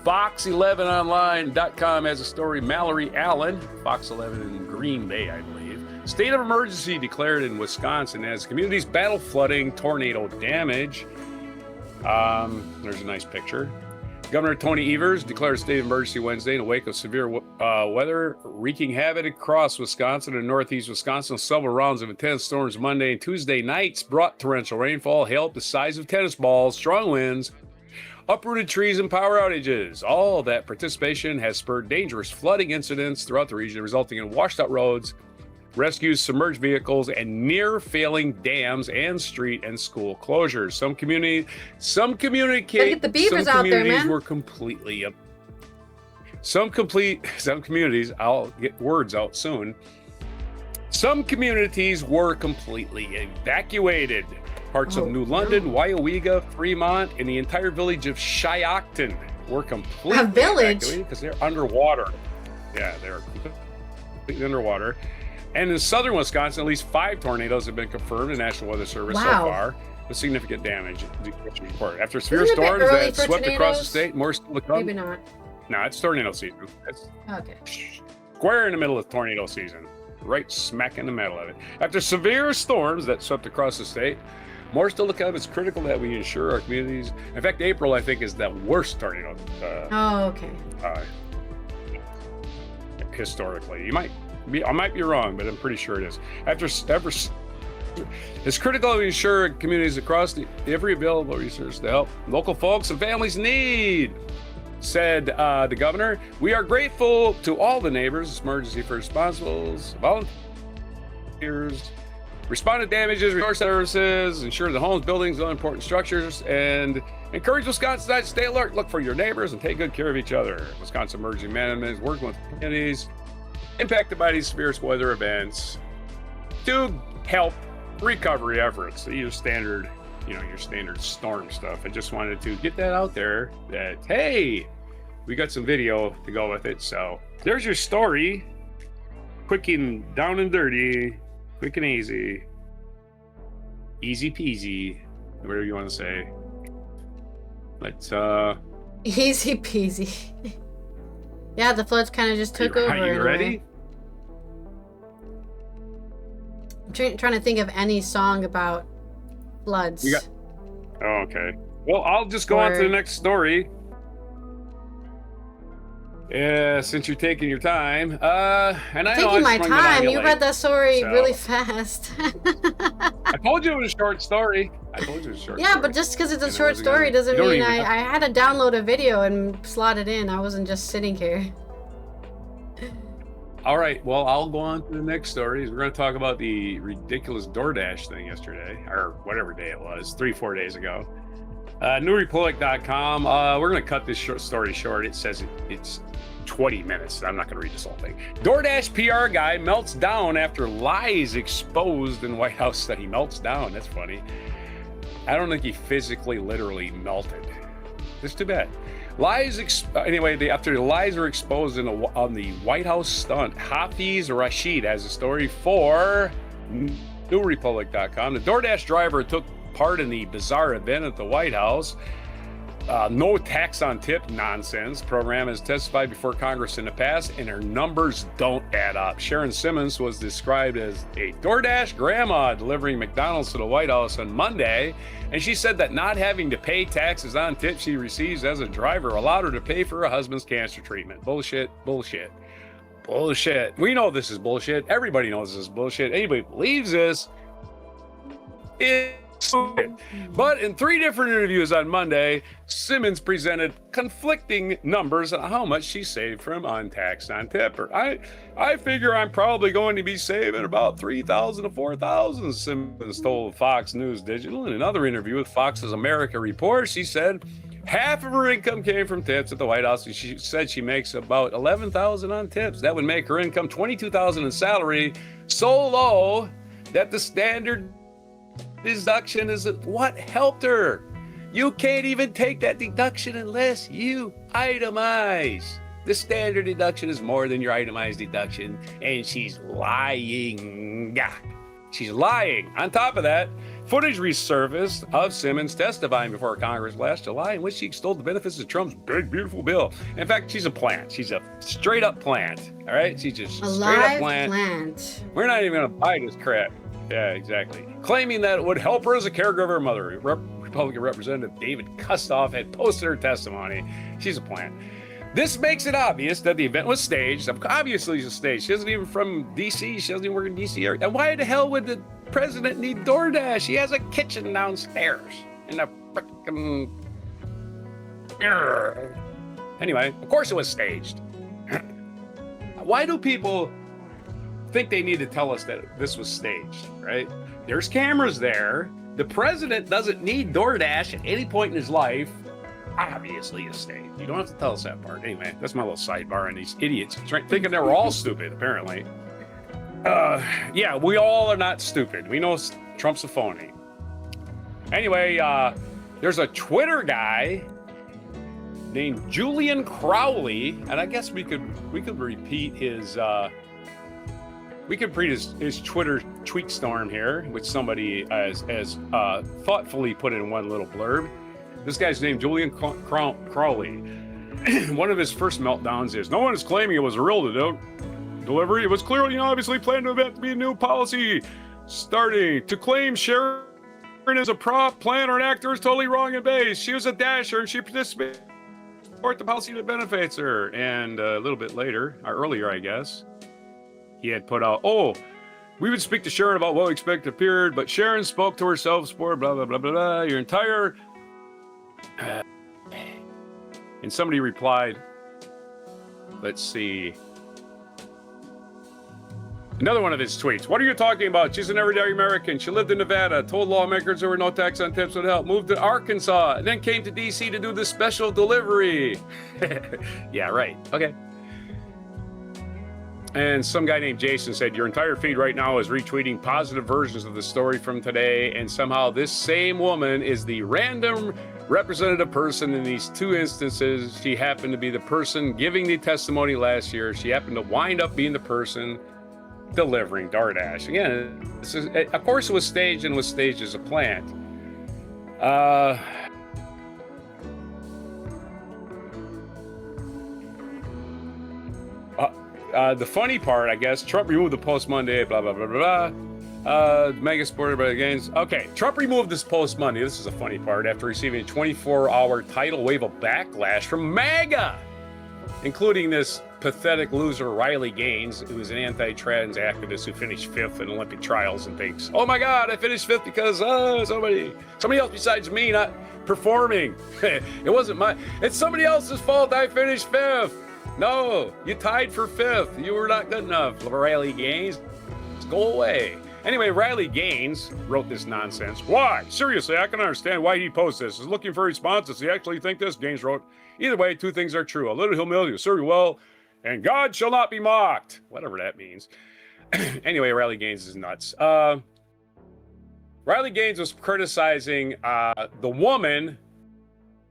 Fox11online.com has a story. Mallory Allen, Fox 11 in Green Bay, I believe. State of emergency declared in Wisconsin as communities battle flooding, tornado damage. There's a nice picture. Governor Tony Evers declared a state of emergency Wednesday in the wake of severe weather wreaking havoc across Wisconsin and northeast Wisconsin. Several rounds of intense storms Monday and Tuesday nights brought torrential rainfall, hail the size of tennis balls, strong winds, uprooted trees, and power outages. All that participation has spurred dangerous flooding incidents throughout the region, resulting in washed out roads, rescues, submerged vehicles, and near failing dams and street and school closures. Some communities were completely some communities, I'll get words out soon. Some communities were completely evacuated. Parts of New London, Waiawega, Fremont, and the entire village of Shiocton were completely evacuated because they're underwater. Yeah, they're completely underwater. And in southern Wisconsin, at least 5 tornadoes have been confirmed in National Weather Service so far, with significant damage reported. After severe storms that swept across the state, more still to come. Maybe not. No, it's tornado season. It's square in the middle of tornado season, right smack in the middle of it. After severe storms that swept across the state, more still to come. It's critical that we ensure our communities. In fact, April, I think, is the worst tornado. Historically, I might be wrong, but I'm pretty sure it is. It's critical to ensure communities across every available resource to help local folks and families need, said the governor. We are grateful to all the neighbors, emergency first responsibles, volunteers, responded damages, resource services, ensure the homes, buildings, and important structures, and encourage Wisconsinites to stay alert, look for your neighbors, and take good care of each other. Wisconsin Emergency Management is working with communities impacted by these severe weather events to help recovery efforts. Your standard storm stuff. I just wanted to get that out there that, hey, we got some video to go with it. So there's your story. Quick and down and dirty, quick and easy. easy peasy, whatever you want to say. But easy peasy. Yeah, the floods kind of just took over. Are you ready? I'm trying to think of any song about floods. Oh, okay. Well, I'll just go on to the next story. Yeah, since you're taking your time. And taking my time. You read that story really fast. I told you it was a short story. Yeah, but just because it's a short story doesn't mean I had to download a video and slot it in. I wasn't just sitting here. All right, well, I'll go on to the next story. We're going to talk about the ridiculous DoorDash thing yesterday, or whatever day it was, 3-4 days ago. NewRepublic.com. We're going to cut this story short. It says it's 20 minutes. I'm not going to read this whole thing. DoorDash PR guy melts down after lies exposed in White House study. Melts down. That's funny. I don't think he physically, literally melted. It's too bad. After the lies were exposed on the White House stunt, Hafiz Rashid has a story for NewRepublic.com. The DoorDash driver took part in the bizarre event at the White House. No tax on tip nonsense program has testified before Congress in the past, and her numbers don't add up. Sharon Simmons was described as a DoorDash grandma delivering McDonald's to the White House on Monday, and she said that not having to pay taxes on tips she receives as a driver allowed her to pay for her husband's cancer treatment. Bullshit. We know this is bullshit. Everybody knows this is bullshit. Anybody who believes this is stupid. But in 3 different interviews on Monday, Simmons presented conflicting numbers on how much she saved from untaxed on tip. I figure I'm probably going to be saving about $3,000 to $4,000, Simmons told Fox News Digital. In another interview with Fox's America Report, she said half of her income came from tips at the White House. She said she makes about $11,000 on tips. That would make her income $22,000 in salary, so low that the standard deduction is what helped her. You can't even take that deduction unless you itemize. The standard deduction is more than your itemized deduction, and she's lying. She's lying. On top of that, footage resurfaced of Simmons testifying before Congress last July in which she extolled the benefits of Trump's big, beautiful bill. In fact, she's a plant. She's a straight up plant. All right? She's just a straight up plant. We're not even going to buy this crap. Yeah, exactly. Claiming that it would help her as a caregiver mother. Republican Representative David Kustoff had posted her testimony. She's a plant. This makes it obvious that the event was staged. Obviously, it's staged. She isn't even from D.C. She doesn't even work in D.C. area. And why the hell would the president need DoorDash? He has a kitchen downstairs in a frickin'... Anyway, of course it was staged. Why do people think they need to tell us that this was staged, right? There's cameras there. The president doesn't need DoorDash at any point in his life. Obviously it's staged. You don't have to tell us that part. Anyway, that's my little sidebar on these idiots thinking they were all stupid, apparently. Yeah, we all are not stupid. We know Trump's a phony. Anyway, there's a Twitter guy named Julian Crowley, and I guess we could repeat his his Twitter tweet storm here, which somebody has thoughtfully put in one little blurb. This guy's named Julian Crowley. One of his first meltdowns is, no one is claiming it was a real delivery. It was clearly obviously planned to event to be a new policy starting. To claim Sharon as a prop, plan, or an actor is totally wrong and base. She was a dasher and she participated to support the policy that benefits her. And a little bit later, or earlier, I guess, he had put out, we would speak to Sharon about what we expect appeared, but Sharon spoke to herself, sport, blah, blah, blah, blah, blah, your entire... And somebody replied, let's see. Another one of his tweets. What are you talking about? She's an everyday American. She lived in Nevada, told lawmakers there were no tax on tips would help, moved to Arkansas, and then came to D.C. to do this special delivery. Yeah, right. Okay. And some guy named Jason said, your entire feed right now is retweeting positive versions of the story from today, and somehow this same woman is the random representative person in these 2 instances. She happened to be the person giving the testimony last year. She happened to wind up being the person delivering DoorDash. Again, of course it was staged and was staged as a plant. The funny part, I guess, Trump removed the post Monday, blah, blah, blah, blah, blah. Mega supported by the gains. Okay, Trump removed this post Monday. This is a funny part. After receiving a 24-hour tidal wave of backlash from MAGA, including this pathetic loser Riley Gaines, who's an anti-trans activist who finished 5th in Olympic trials and thinks, oh my God, I finished 5th because somebody else besides me not performing. It's somebody else's fault I finished 5th. No, you tied for 5th. You were not good enough, Riley Gaines. Go away. Anyway, Riley Gaines wrote this nonsense. Why? Seriously, I can understand why he posts this. He's looking for responses. He actually think this, Gaines wrote. Either way, two things are true. A little humility will serve you well, and God shall not be mocked. Whatever that means. Anyway, Riley Gaines is nuts. Riley Gaines was criticizing the woman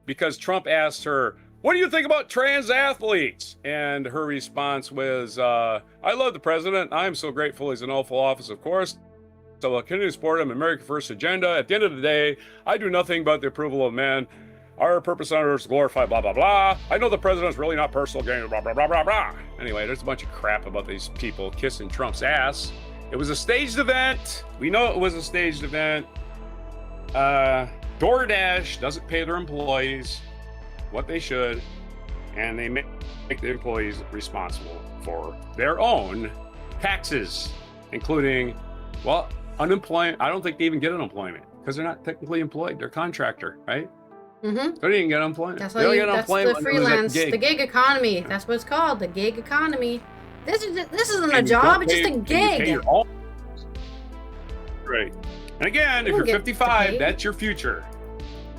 because Trump asked her, what do you think about trans athletes? And her response was, I love the president. I'm so grateful he's in awful office, of course. So I'll continue to support him, America First agenda. At the end of the day, I do nothing but the approval of men. Our purpose on earth is to glorify blah, blah, blah. I know the president's really not personal gain, blah, blah, blah, blah, blah. Anyway, there's a bunch of crap about these people kissing Trump's ass. It was a staged event. We know it was a staged event. DoorDash doesn't pay their employees what they should, and they make the employees responsible for their own taxes, including, well, unemployment. I don't think they even get unemployment because they're not technically employed. They're a contractor, right? Mm-hmm. They don't even get unemployment. That's the freelance, the gig economy. That's what it's called, the gig economy. This isn't a job, it's just a gig. Right. And again, if you're 55, that's your future.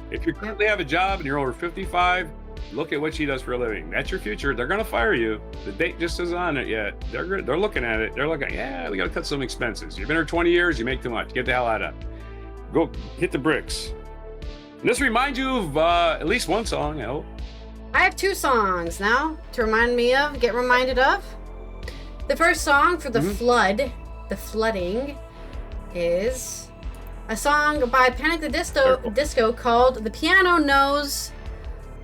If you currently have a job and you're over 55, look at what she does for a living. That's your future. They're going to fire you. The date just isn't on it yet. They're looking at it. They're looking, yeah, we got to cut some expenses. You've been here 20 years, you make too much. Get the hell out of it. Go hit the bricks. And this reminds you of at least one song, I hope. I have two songs now to remind me of, get reminded of. The first song for the flooding, is a song by Panic the Disco called The Piano Knows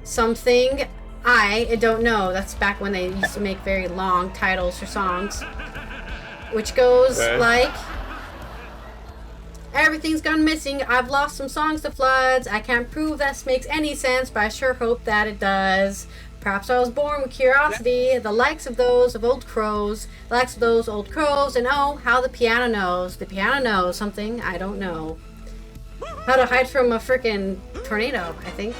Something I Don't Know. That's back when they used to make very long titles for songs, which goes like, everything's gone missing, I've lost some songs to floods, I can't prove this makes any sense, but I sure hope that it does. Perhaps I was born with curiosity, the likes of those of old crows, the likes of those old crows, and oh, how the piano knows something I don't know. How to hide from a freaking tornado, I think.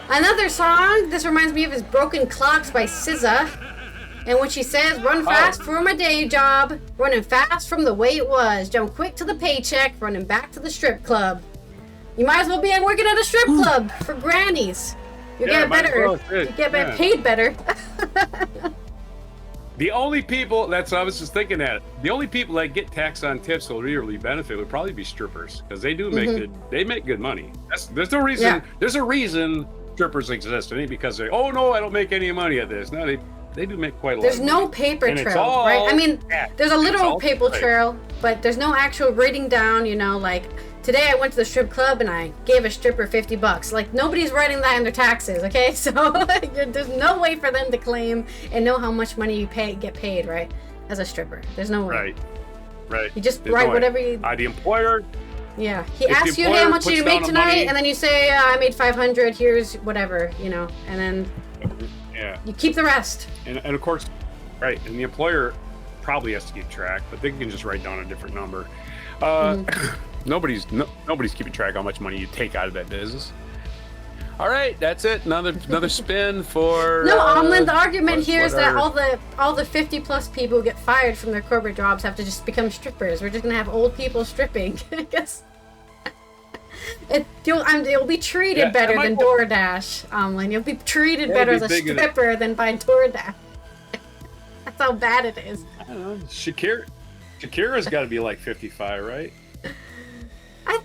Another song, this reminds me of his Broken Clocks by SZA, in which he says, run fast for my day job, running fast from the way it was, jump quick to the paycheck, running back to the strip club. You might as well be working at a strip club for grannies. You get better. You get paid better. The only people, that's what I was just thinking that. The only people that get tax on tips will really benefit would probably be strippers, because they do make they make good money. There's no reason. Yeah. There's a reason strippers exist. It ain't because they, oh no, I don't make any money at this. No, they do make quite a lot. There's no paper trail, right? I mean, there's a literal paper trail, but there's no actual writing down. You know, like today I went to the strip club and I gave a stripper $50. Like nobody's writing that in their taxes, okay? So there's no way for them to claim and know how much money you get paid, right? As a stripper, there's no way. Right. You just write whatever you. The employer. Yeah, he asks you, hey, how much did you make tonight? And then you say, I made 500. Here's whatever, you know, and then you keep the rest. And of course, right, and the employer probably has to keep track, but they can just write down a different number. Nobody's keeping track how much money you take out of that business. All right, that's it. Another spin for. No, Omlin. The argument here is that all the 50+ people who get fired from their corporate jobs have to just become strippers. We're just gonna have old people stripping. I guess. You'll be treated better than DoorDash, Omlin. You'll be treated better as a stripper than by DoorDash. That's how bad it is. I don't know. Shakira's got to be like 55, right?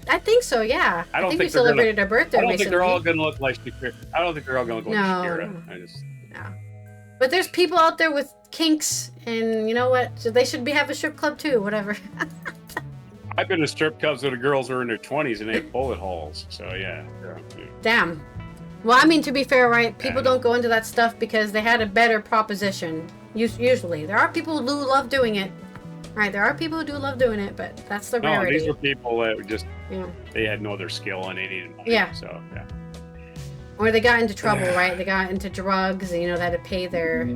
I think so, yeah. I think we celebrated her birthday recently. I don't think they're all going to look like Shakira. I don't think they're all going to look like Shakira. No. But there's people out there with kinks, and you know what? So they should have a strip club too. Whatever. I've been to strip clubs where the girls are in their 20s and they have bullet holes. So yeah. Damn. Well, I mean, to be fair, right? People don't go into that stuff because they had a better proposition. Usually, there are people who love doing it. Right? There are people who do love doing it, but that's the rarity. No, these were people that just they had no other skill and they needed money. Yeah. So yeah. Or they got into trouble, right? They got into drugs, and they had to pay their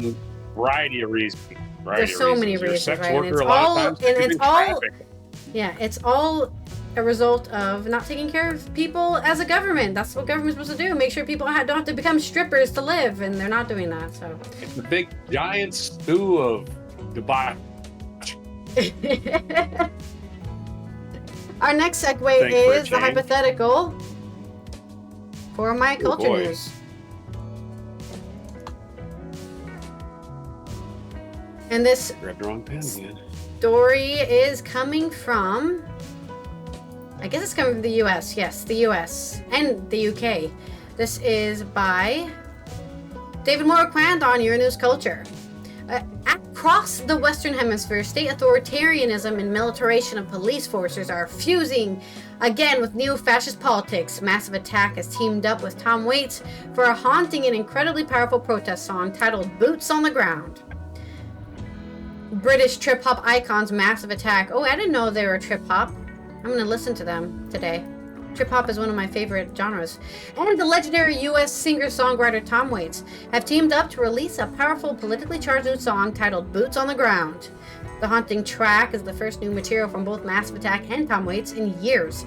variety of reasons. There's so many reasons, sex right? Worker, it's all it's all a result of not taking care of people as a government. That's what government's supposed to do. Make sure people don't have to become strippers to live, and they're not doing that. So it's a big giant stew of debauchery. Our next segue is the hypothetical for my culture news. And this story is coming from, I guess it's coming from the US. Yes, the US and the UK. This is by David Moraquand on Your News Culture. Across the Western Hemisphere, state authoritarianism and militarization of police forces are fusing again with new fascist politics. Massive Attack has teamed up with Tom Waits for a haunting and incredibly powerful protest song titled Boots on the Ground. British trip-hop icons Massive Attack. Oh, I didn't know they were trip-hop. I'm going to listen to them today. Trip-hop is one of my favorite genres. And the legendary U.S. singer-songwriter Tom Waits have teamed up to release a powerful, politically charged new song titled Boots on the Ground. The haunting track is the first new material from both Massive Attack and Tom Waits in years.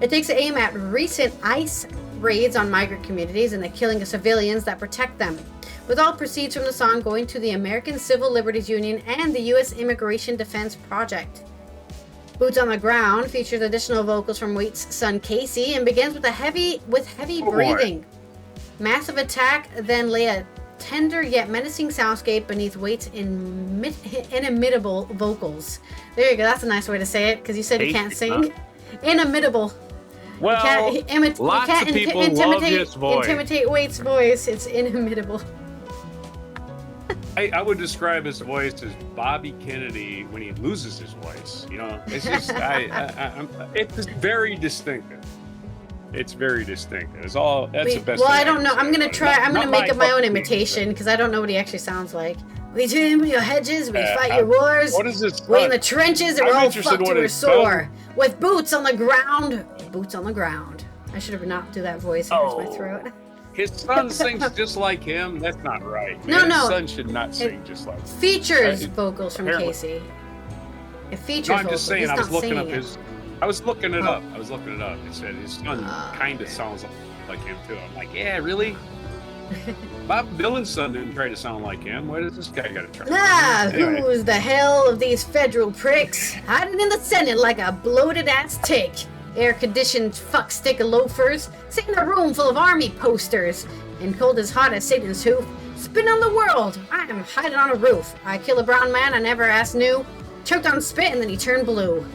It takes aim at recent ICE raids on migrant communities and the killing of civilians that protect them, with all proceeds from the song going to the American Civil Liberties Union and the U.S. Immigration Defense Project. Boots on the Ground features additional vocals from Waits' son Casey and begins with heavy breathing. Massive Attack then lay a tender yet menacing soundscape beneath Waits' inimitable vocals. There you go. That's a nice way to say it, because you said you can't sing. Inimitable. Well, you can't lots of people love his voice. Intimidate Waits' voice. It's inimitable. I would describe his voice as Bobby Kennedy when he loses his voice. You know, it's just it's very distinctive. It's very distinctive. It's all. That's the best. Well, I don't know. I'm gonna try. I'm gonna make up my own imitation because I don't know what he actually sounds like. We trim your hedges, we fight your wars. What is this? We in the trenches and we're all fucked to our sore. With boots on the ground. Boots on the ground. I should have not do that voice. It hurts my throat. His son sings just like him. That's not right. No. His son should not sing just like him. Features vocals from Casey. It features vocals. I'm just saying. I was looking up his. I was looking it up. It said his son kind of sounds like him too. I'm like, yeah, really? Bob Dylan's son didn't try to sound like him. Why does this guy got to try? Anyway. Who's the hell of these federal pricks? Hiding in the Senate like a bloated ass tick. Air-conditioned fuckstick of loafers, sit in a room full of army posters, and cold as hot as Satan's hoof, spin on the world. I am hiding on a roof. I kill a brown man I never asked knew, choked on spit and then he turned blue.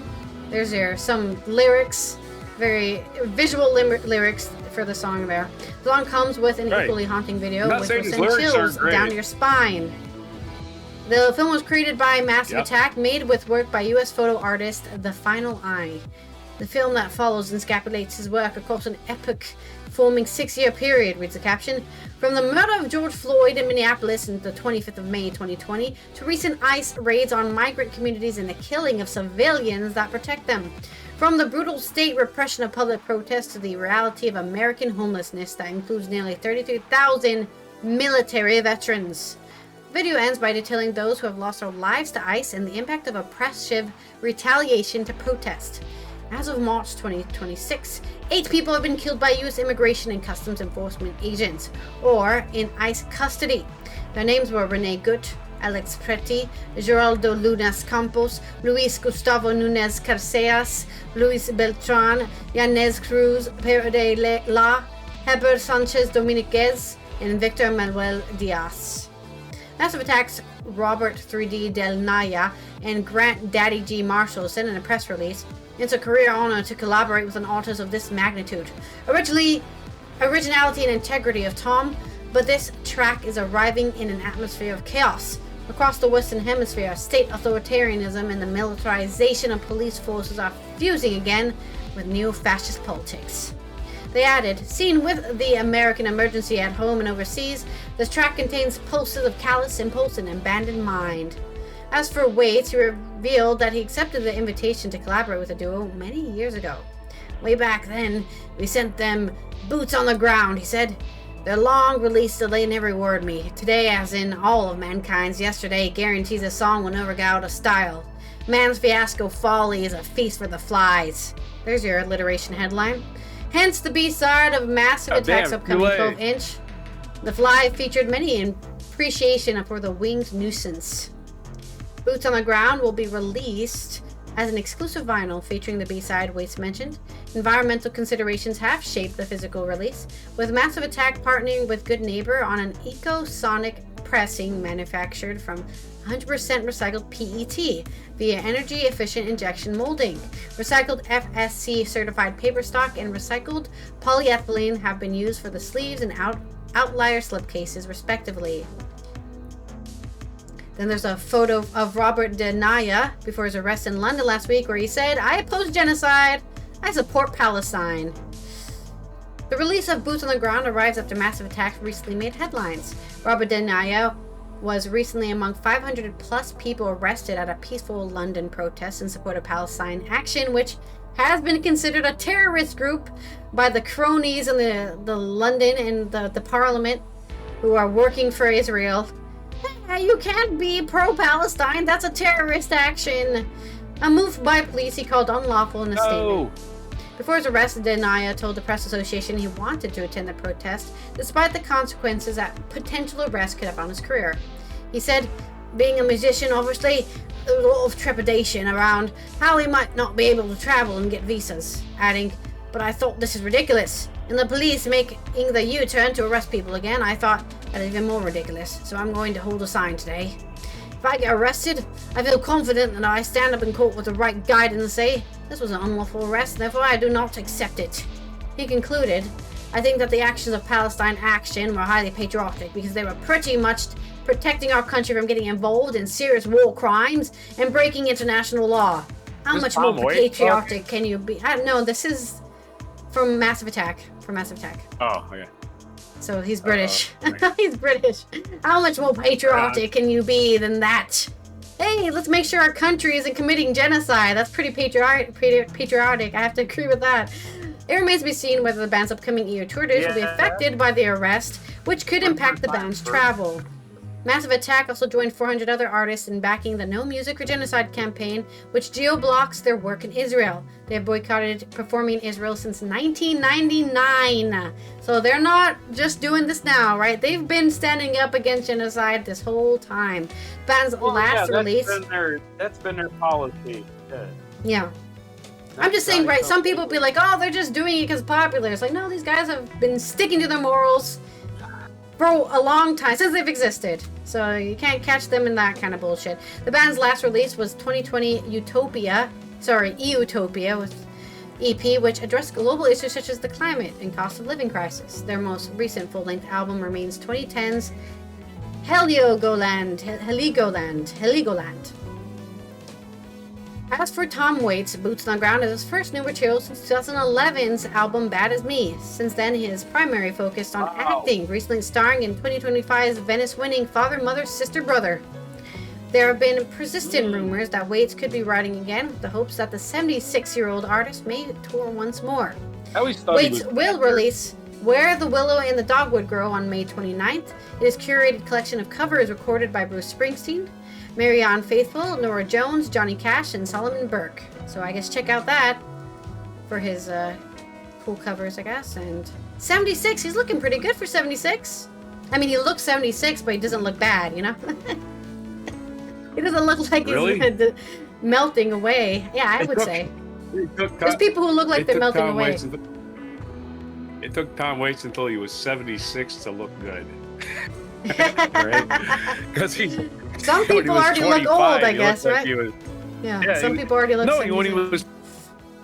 There's some lyrics, very visual lyrics for the song there. The song comes with an equally haunting video, which will send chills down your spine. The film was created by Massive Attack, made with work by U.S. photo artist The Final Eye. The film that follows encapsulates his work across an epic, forming 6-year period, reads the caption. From the murder of George Floyd in Minneapolis on the 25th of May 2020 to recent ICE raids on migrant communities and the killing of civilians that protect them. From the brutal state repression of public protest to the reality of American homelessness that includes nearly 33,000 military veterans. The video ends by detailing those who have lost their lives to ICE and the impact of oppressive retaliation to protest. As of March 2026, 8 people have been killed by U.S. Immigration and Customs Enforcement agents, or in ICE custody. Their names were Rene Gut, Alex Preti, Geraldo Lunas Campos, Luis Gustavo Nunez Carceas, Luis Beltran, Yanez Cruz, Pedro de la, Heber Sanchez Dominguez, and Victor Manuel Diaz. Massive Attack's Robert 3D Del Naya and Grant Daddy G. Marshall said in a press release, "It's a career honor to collaborate with an artist of this magnitude. Originality and integrity of Tom, but this track is arriving in an atmosphere of chaos. Across the Western Hemisphere, state authoritarianism and the militarization of police forces are fusing again with neo-fascist politics. They added, seen with the American emergency at home and overseas, this track contains pulses of callous impulse and abandoned mind. As for Waits, he revealed that he accepted the invitation to collaborate with the duo many years ago. Way back then, we sent them boots on the ground, he said. Their long release delayed every word me. Today, as in all of mankind's yesterday, guarantees a song will never go out of style. Man's fiasco folly is a feast for the flies. There's your alliteration headline. Hence the B-side of Massive Attack's upcoming 12-inch. The Fly featured many appreciation for the winged nuisance. Boots on the Ground will be released as an exclusive vinyl featuring the B-side Waits mentioned. Environmental considerations have shaped the physical release, with Massive Attack partnering with Good Neighbor on an eco-sonic pressing manufactured from 100% recycled PET via energy-efficient injection molding. Recycled FSC certified paper stock and recycled polyethylene have been used for the sleeves and outlier slipcases, respectively. Then there's a photo of Robert De Naya before his arrest in London last week, where he said, "I oppose genocide. I support Palestine." The release of Boots on the Ground arrives after Massive Attack recently made headlines. Robert De Naya was recently among 500 plus people arrested at a peaceful London protest in support of Palestine Action, which has been considered a terrorist group by the cronies in the London and the Parliament who are working for Israel. Hey, you can't be pro-Palestine. That's a terrorist action. A move by police he called unlawful in a statement. Before his arrest, Denaya told the press association he wanted to attend the protest, despite the consequences that potential arrest could have on his career. He said, being a musician, obviously, there was a lot of trepidation around how he might not be able to travel and get visas, adding, "But I thought this is ridiculous. And the police making the U-turn to arrest people again, I thought that even more ridiculous. So I'm going to hold a sign today. If I get arrested, I feel confident that I stand up in court with the right guidance and say, this was an unlawful arrest, therefore I do not accept it." He concluded, "I think that the actions of Palestine Action were highly patriotic because they were pretty much protecting our country from getting involved in serious war crimes and breaking international law. How much more patriotic can you be?" I don't know, this is from Massive Attack. Oh, okay. So he's British. He's British. How much more patriotic can you be than that? Hey, let's make sure our country isn't committing genocide. That's pretty patriotic. I have to agree with that. It remains to be seen whether the band's upcoming EU tour dates will be affected by the arrest, which could impact the band's travel. Massive Attack also joined 400 other artists in backing the No Music for Genocide campaign, which geo-blocks their work in Israel. They have boycotted performing in Israel since 1999. So they're not just doing this now, right? They've been standing up against genocide this whole time. Band's last release... That's been their policy. Yeah. I'm just saying, right, some people be like, oh, they're just doing it because it's popular. It's like, no, these guys have been sticking to their morals for a long time, since they've existed. So you can't catch them in that kind of bullshit. The band's last release was 2020 Eutopia with EP, which addressed global issues such as the climate and cost of living crisis. Their most recent full-length album remains 2010's Heligoland. As for Tom Waits, Boots on the Ground is his first new material since 2011's album Bad As Me. Since then, he is primarily focused on acting, recently starring in 2025's Venice-winning Father, Mother, Sister, Brother. There have been persistent rumors that Waits could be writing again, with the hopes that the 76-year-old artist may tour once more. Waits will release Where the Willow and the Dogwood Grow on May 29th. It is a curated collection of covers recorded by Bruce Springsteen, Marianne Faithfull, Nora Jones, Johnny Cash, and Solomon Burke. So I guess check out that for his cool covers, I guess. And 76, he's looking pretty good for 76. I mean, he looks 76, but he doesn't look bad, you know? He doesn't look like he's melting away. Yeah, I would say. There's people who look like they're melting away. It took Tom Waits until he was 76 to look good. Because some people already look old, I guess, right? Some people already look 76. When he was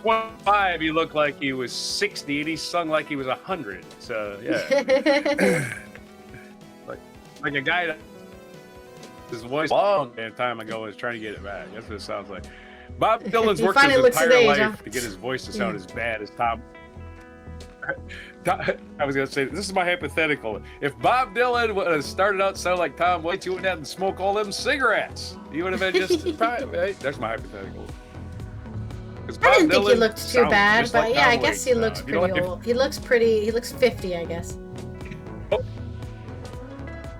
25, he looked like he was 60, and he sung like he was 100. So, yeah. like a guy that his voice a long time ago and was trying to get it back. That's what it sounds like. Bob Dylan's He worked his finally looks entire of age, life huh? to get his voice to sound as bad as Tom. I was going to say, this is my hypothetical. If Bob Dylan would have started out sounding like Tom Waits, you wouldn't have to smoke all them cigarettes. You would have been just right? That's my hypothetical. I didn't think he looked too bad, but like yeah, I Tom guess Waits, he looks pretty old. He looks 50, I guess.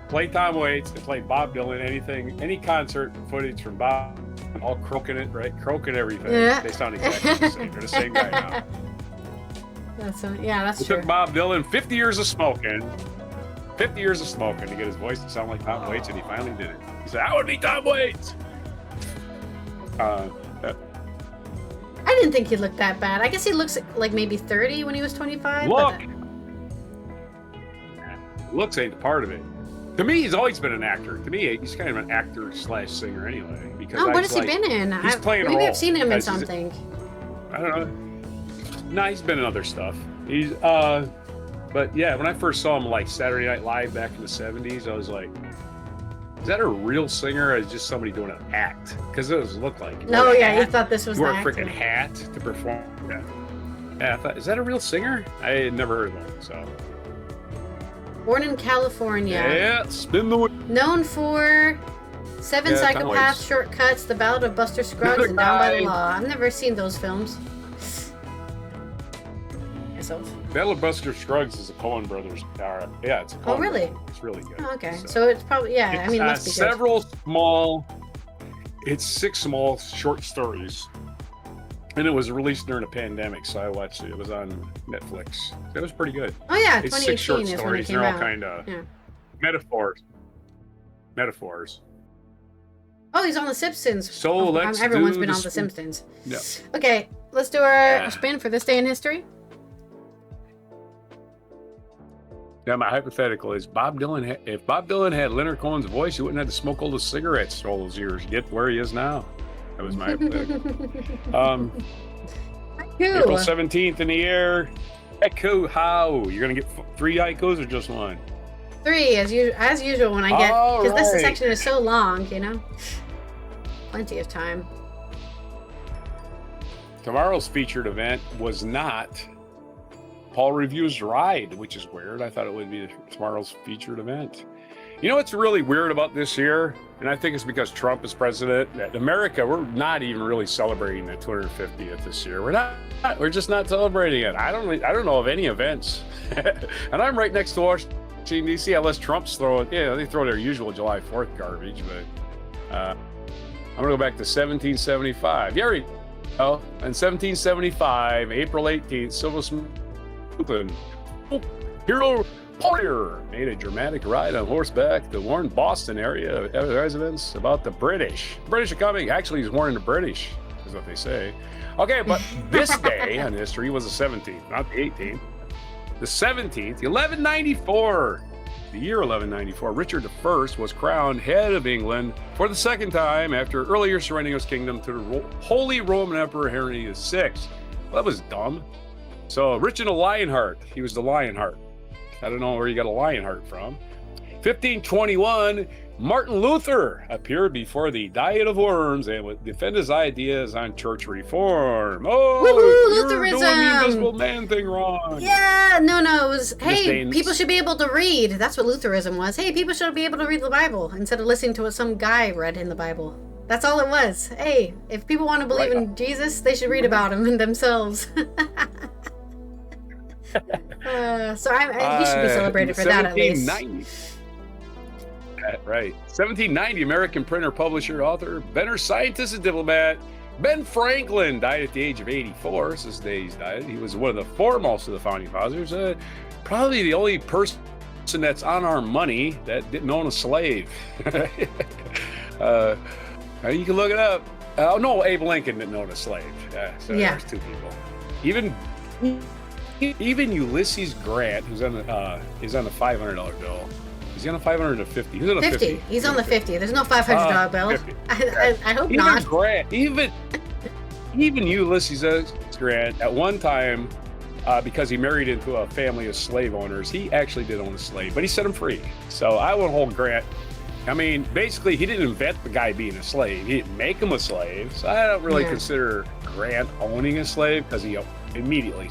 Play Tom Waits and play Bob Dylan, any concert footage from Bob, all croaking it, right? Croaking everything. Yeah. They sound exactly the same. They're the same guy now. That's true. It took Bob Dylan 50 years of smoking to get his voice to sound like Tom Waits, and he finally did it. He said, I would be Tom Waits! I didn't think he looked that bad. I guess he looks like maybe 30 when he was 25. Look! Looks ain't part of it. To me, he's always been an actor. To me, he's kind of an actor/singer anyway. Because what has he been in? He's playing a role. Maybe I've seen him in something. I don't know. No, he's been in other stuff. But yeah, when I first saw him like Saturday Night Live back in the 70s, I was like, is that a real singer or is just somebody doing an act? Because it doesn't look like. No, yeah, you thought this was he wore a actor. freaking hat to perform. Yeah, I thought, is that a real singer? I had never heard of him, so. Born in California. Yeah, spin the wheel. Known for Seven Psychopaths, Shortcuts, The Ballad of Buster Scruggs, and Down by the Law. I've never seen those films. Ballad of Buster Scruggs is a Coen Brothers. Yeah, it's a Coen. Oh, really? Brothers. It's really good. Oh, okay, so it's probably I mean, it must be good. It's 6 small short stories, and it was released during a pandemic, so I watched it. It was on Netflix. It was pretty good. Oh yeah, it's 2018 6 short is stories. when it came They're out. all kind of metaphors. Oh, he's on The Simpsons. So let's everyone's do been the on The Simpsons. Yeah. Okay, let's do our spin for this day in history. Yeah, my hypothetical is if Bob Dylan had Leonard Cohen's voice, he wouldn't have to smoke all the cigarettes all those years to get where he is now. That was my hypothetical. April 17th in the air. Haiku, how? You're going to get 3 haikus or just 1? 3, as usual when I get, because this section is so long, you know. Plenty of time. Tomorrow's featured event was not Paul Review's Ride, which is weird. I thought it would be tomorrow's featured event. You know what's really weird about this year? And I think it's because Trump is president. In America, we're not even really celebrating the 250th this year. We're just not celebrating it. I don't know of any events. And I'm right next to Washington, D.C. Unless Trump's throwing, they throw their usual July 4th garbage. But I'm going to go back to 1775. Yeah, in 1775, April 18th, Silver Hero Poirier made a dramatic ride on horseback to warn Boston area residents about the British. The British are coming. Actually, he's warning the British, is what they say. Okay, but this day in history was the 17th, not the 18th. The 17th, 1194. The year 1194, Richard I was crowned head of England for the 2nd time after earlier surrendering his kingdom to the Holy Roman Emperor Henry VI. Well, that was dumb. So Richard of Lionheart, he was the Lionheart. I don't know where you got a Lionheart from. 1521, Martin Luther appeared before the Diet of Worms and would defend his ideas on church reform. Oh, woohoo, you're Lutheranism! doing the Invisible Man thing wrong. Yeah, no, it was, hey, people should be able to read. That's what Lutheranism was. Hey, people should be able to read the Bible instead of listening to what some guy read in the Bible. That's all it was. Hey, if people want to believe in Jesus, they should read about him themselves. So he should be celebrated for that at least. 1790, American printer, publisher, author, inventor, scientist, and diplomat Ben Franklin died at the age of 84. This is the day he's died. He was one of the foremost of the founding fathers. Probably the only person that's on our money that didn't own a slave. You can look it up. Oh no, Abe Lincoln didn't own a slave. So there's 2 people. Even Ulysses Grant, who's on the $500 bill. Is he on a 500 or 50? He's on a 50. He's on the 50. There's no $500 bill. I hope even not. Grant, even Ulysses Grant, at one time, because he married into a family of slave owners, he actually did own a slave, but he set him free. So I won't hold Grant I mean, basically, he didn't invent the guy being a slave. He didn't make him a slave. So I don't really consider Grant owning a slave because he immediately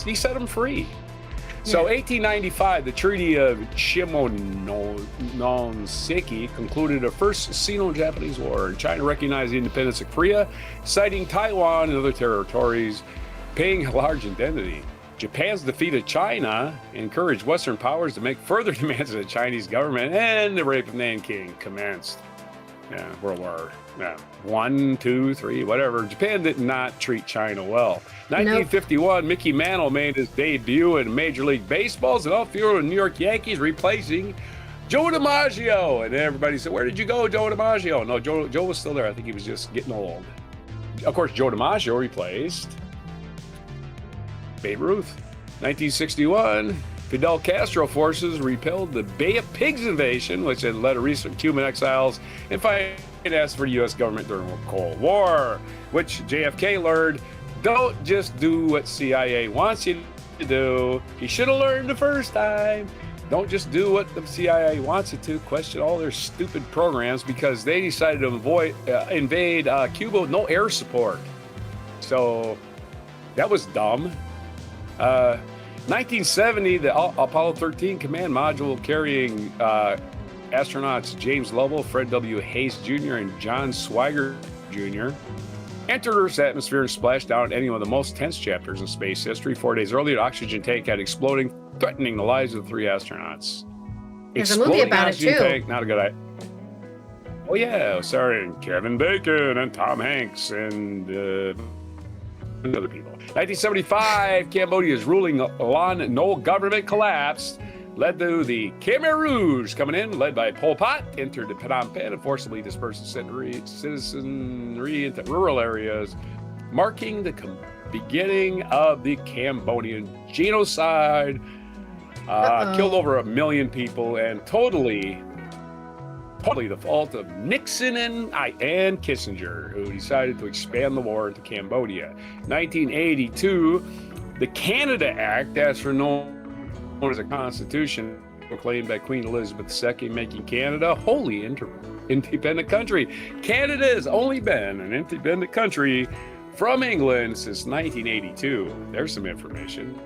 he set him free. So 1895, the Treaty of Shimonoseki concluded the first Sino-Japanese War, and China recognized the independence of Korea, citing Taiwan and other territories, paying a large indemnity. Japan's defeat of China encouraged Western powers to make further demands of the Chinese government, and the rape of Nanking commenced. World War One, Two, Three, whatever. Japan did not treat China well. 1951, Mickey Mantle made his debut in Major League Baseball as an outfielder of the New York Yankees, replacing Joe DiMaggio. And everybody said, "Where did you go, Joe DiMaggio?" No, Joe was still there. I think he was just getting old. Of course, Joe DiMaggio replaced Babe Ruth. 1961, Fidel Castro forces repelled the Bay of Pigs invasion, which had led to recent Cuban exiles and financed for the U.S. government during the Cold War, which JFK learned, don't just do what CIA wants you to do. You should have learned the first time. Don't just do what the CIA wants you to. Question all their stupid programs because they decided to invade Cuba with no air support. So that was dumb. 1970, the Apollo 13 command module carrying astronauts James Lovell, Fred W. Hayes Jr., and John Swigert Jr. entered Earth's atmosphere and splashed down any one of the most tense chapters in space history. 4 days earlier, the oxygen tank had exploding, threatening the lives of the 3 astronauts. There's a movie about it, too. Tank, not a good idea. Oh, yeah, starring Kevin Bacon and Tom Hanks and other people. 1975, Cambodia's ruling no government collapsed, led to the Khmer Rouge coming in, led by Pol Pot, entered the Phnom Penh and forcibly dispersed citizenry into rural areas, marking the beginning of the Cambodian genocide. Killed over 1 million people, and totally the fault of Nixon and Kissinger, who decided to expand the war into Cambodia. 1982, the Canada Act, known as a constitution, proclaimed by Queen Elizabeth II, making Canada a wholly independent country. Canada has only been an independent country from England since 1982. There's some information.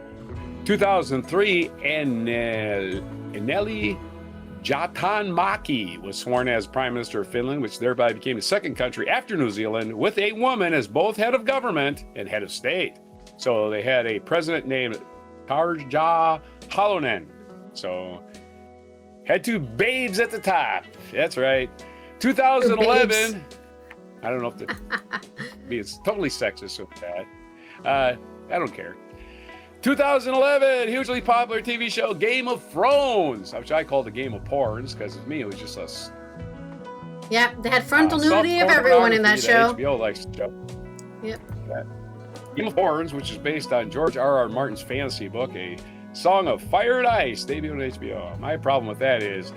2003, Anneli Jäätteenmäki was sworn as Prime Minister of Finland, which thereby became the second country after New Zealand with a woman as both head of government and head of state. So they had a president named Tarja Halonen. So had 2 babes at the top. That's right. 2011. I don't know if it's totally sexist with that. I don't care. 2011, hugely popular TV show Game of Thrones, which I call the Game of Porns, because to me it was just us. Yeah, they had frontal nudity of everyone in that show. HBO likes to show. Yep. Yeah. Game of Thrones, which is based on George R.R. Martin's fantasy book, A Song of Fire and Ice, debuted on HBO. My problem with that is,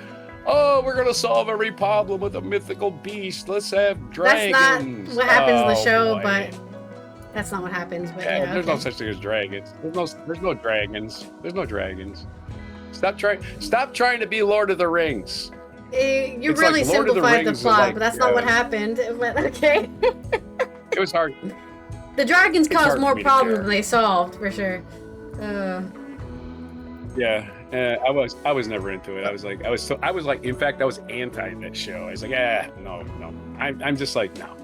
we're going to solve every problem with a mythical beast. Let's have dragons. That's not what happens in the show, but that's not what happens. But there's no such thing as dragons. There's no dragons. There's no dragons. Stop trying to be Lord of the Rings. You really simplified the plot, but that's not what happened. But okay. It was hard. The dragons caused more problems than they solved, for sure. Yeah, I was never into it. I was like, in fact, I was anti that show. I was like, no. I'm just like, no.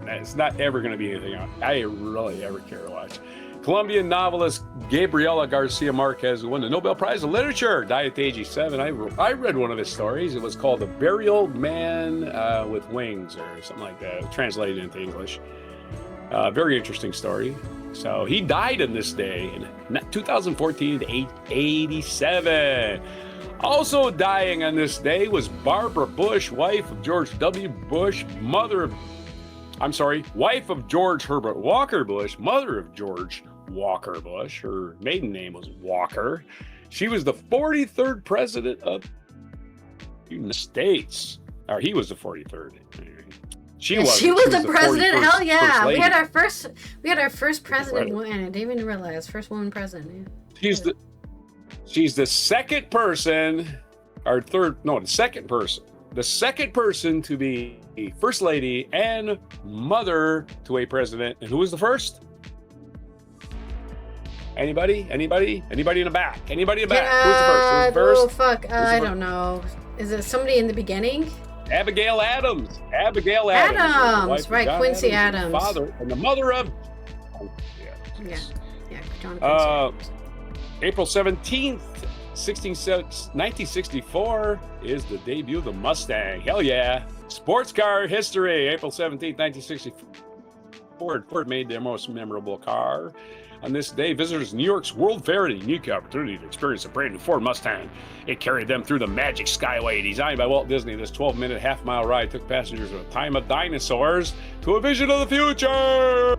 It's not ever going to be anything I really ever care to watch. Colombian novelist Gabriela Garcia Marquez, who won the Nobel Prize in Literature, died at the age of 7. I read one of his stories. It was called The Very Old Man with Wings, or something like that, translated into English. Very interesting story. So he died on this day in 2014 at 87. Also dying on this day was Barbara Bush, wife of George W. Bush, wife of George Herbert Walker Bush, mother of George Walker Bush. Her maiden name was Walker. She was the 43rd president of the United States. Or he was the 43rd. She was the president. Hell yeah! We had our first president woman. I didn't even realize first woman president. Yeah. She's the second person, or third? No, the second person. the second person to be first lady and mother to a president. And who was the first? Anybody? Anybody in the back? Anybody in the back? Who was the first? Who was the first? Oh, fuck. I don't know. Is it somebody in the beginning? Abigail Adams. Adams, right, Quincy Adams. Father and the mother of. Yeah, John Quincy Adams. April 17th, 1964 is the debut of the Mustang. Hell yeah. Sports car history. April 17th, 1964. Ford made their most memorable car. On this day, visitors New York's World Fair had a unique opportunity to experience a brand new Ford Mustang. It carried them through the Magic Skyway designed by Walt Disney. This 12-minute half-mile ride took passengers from a time of dinosaurs to a vision of the future.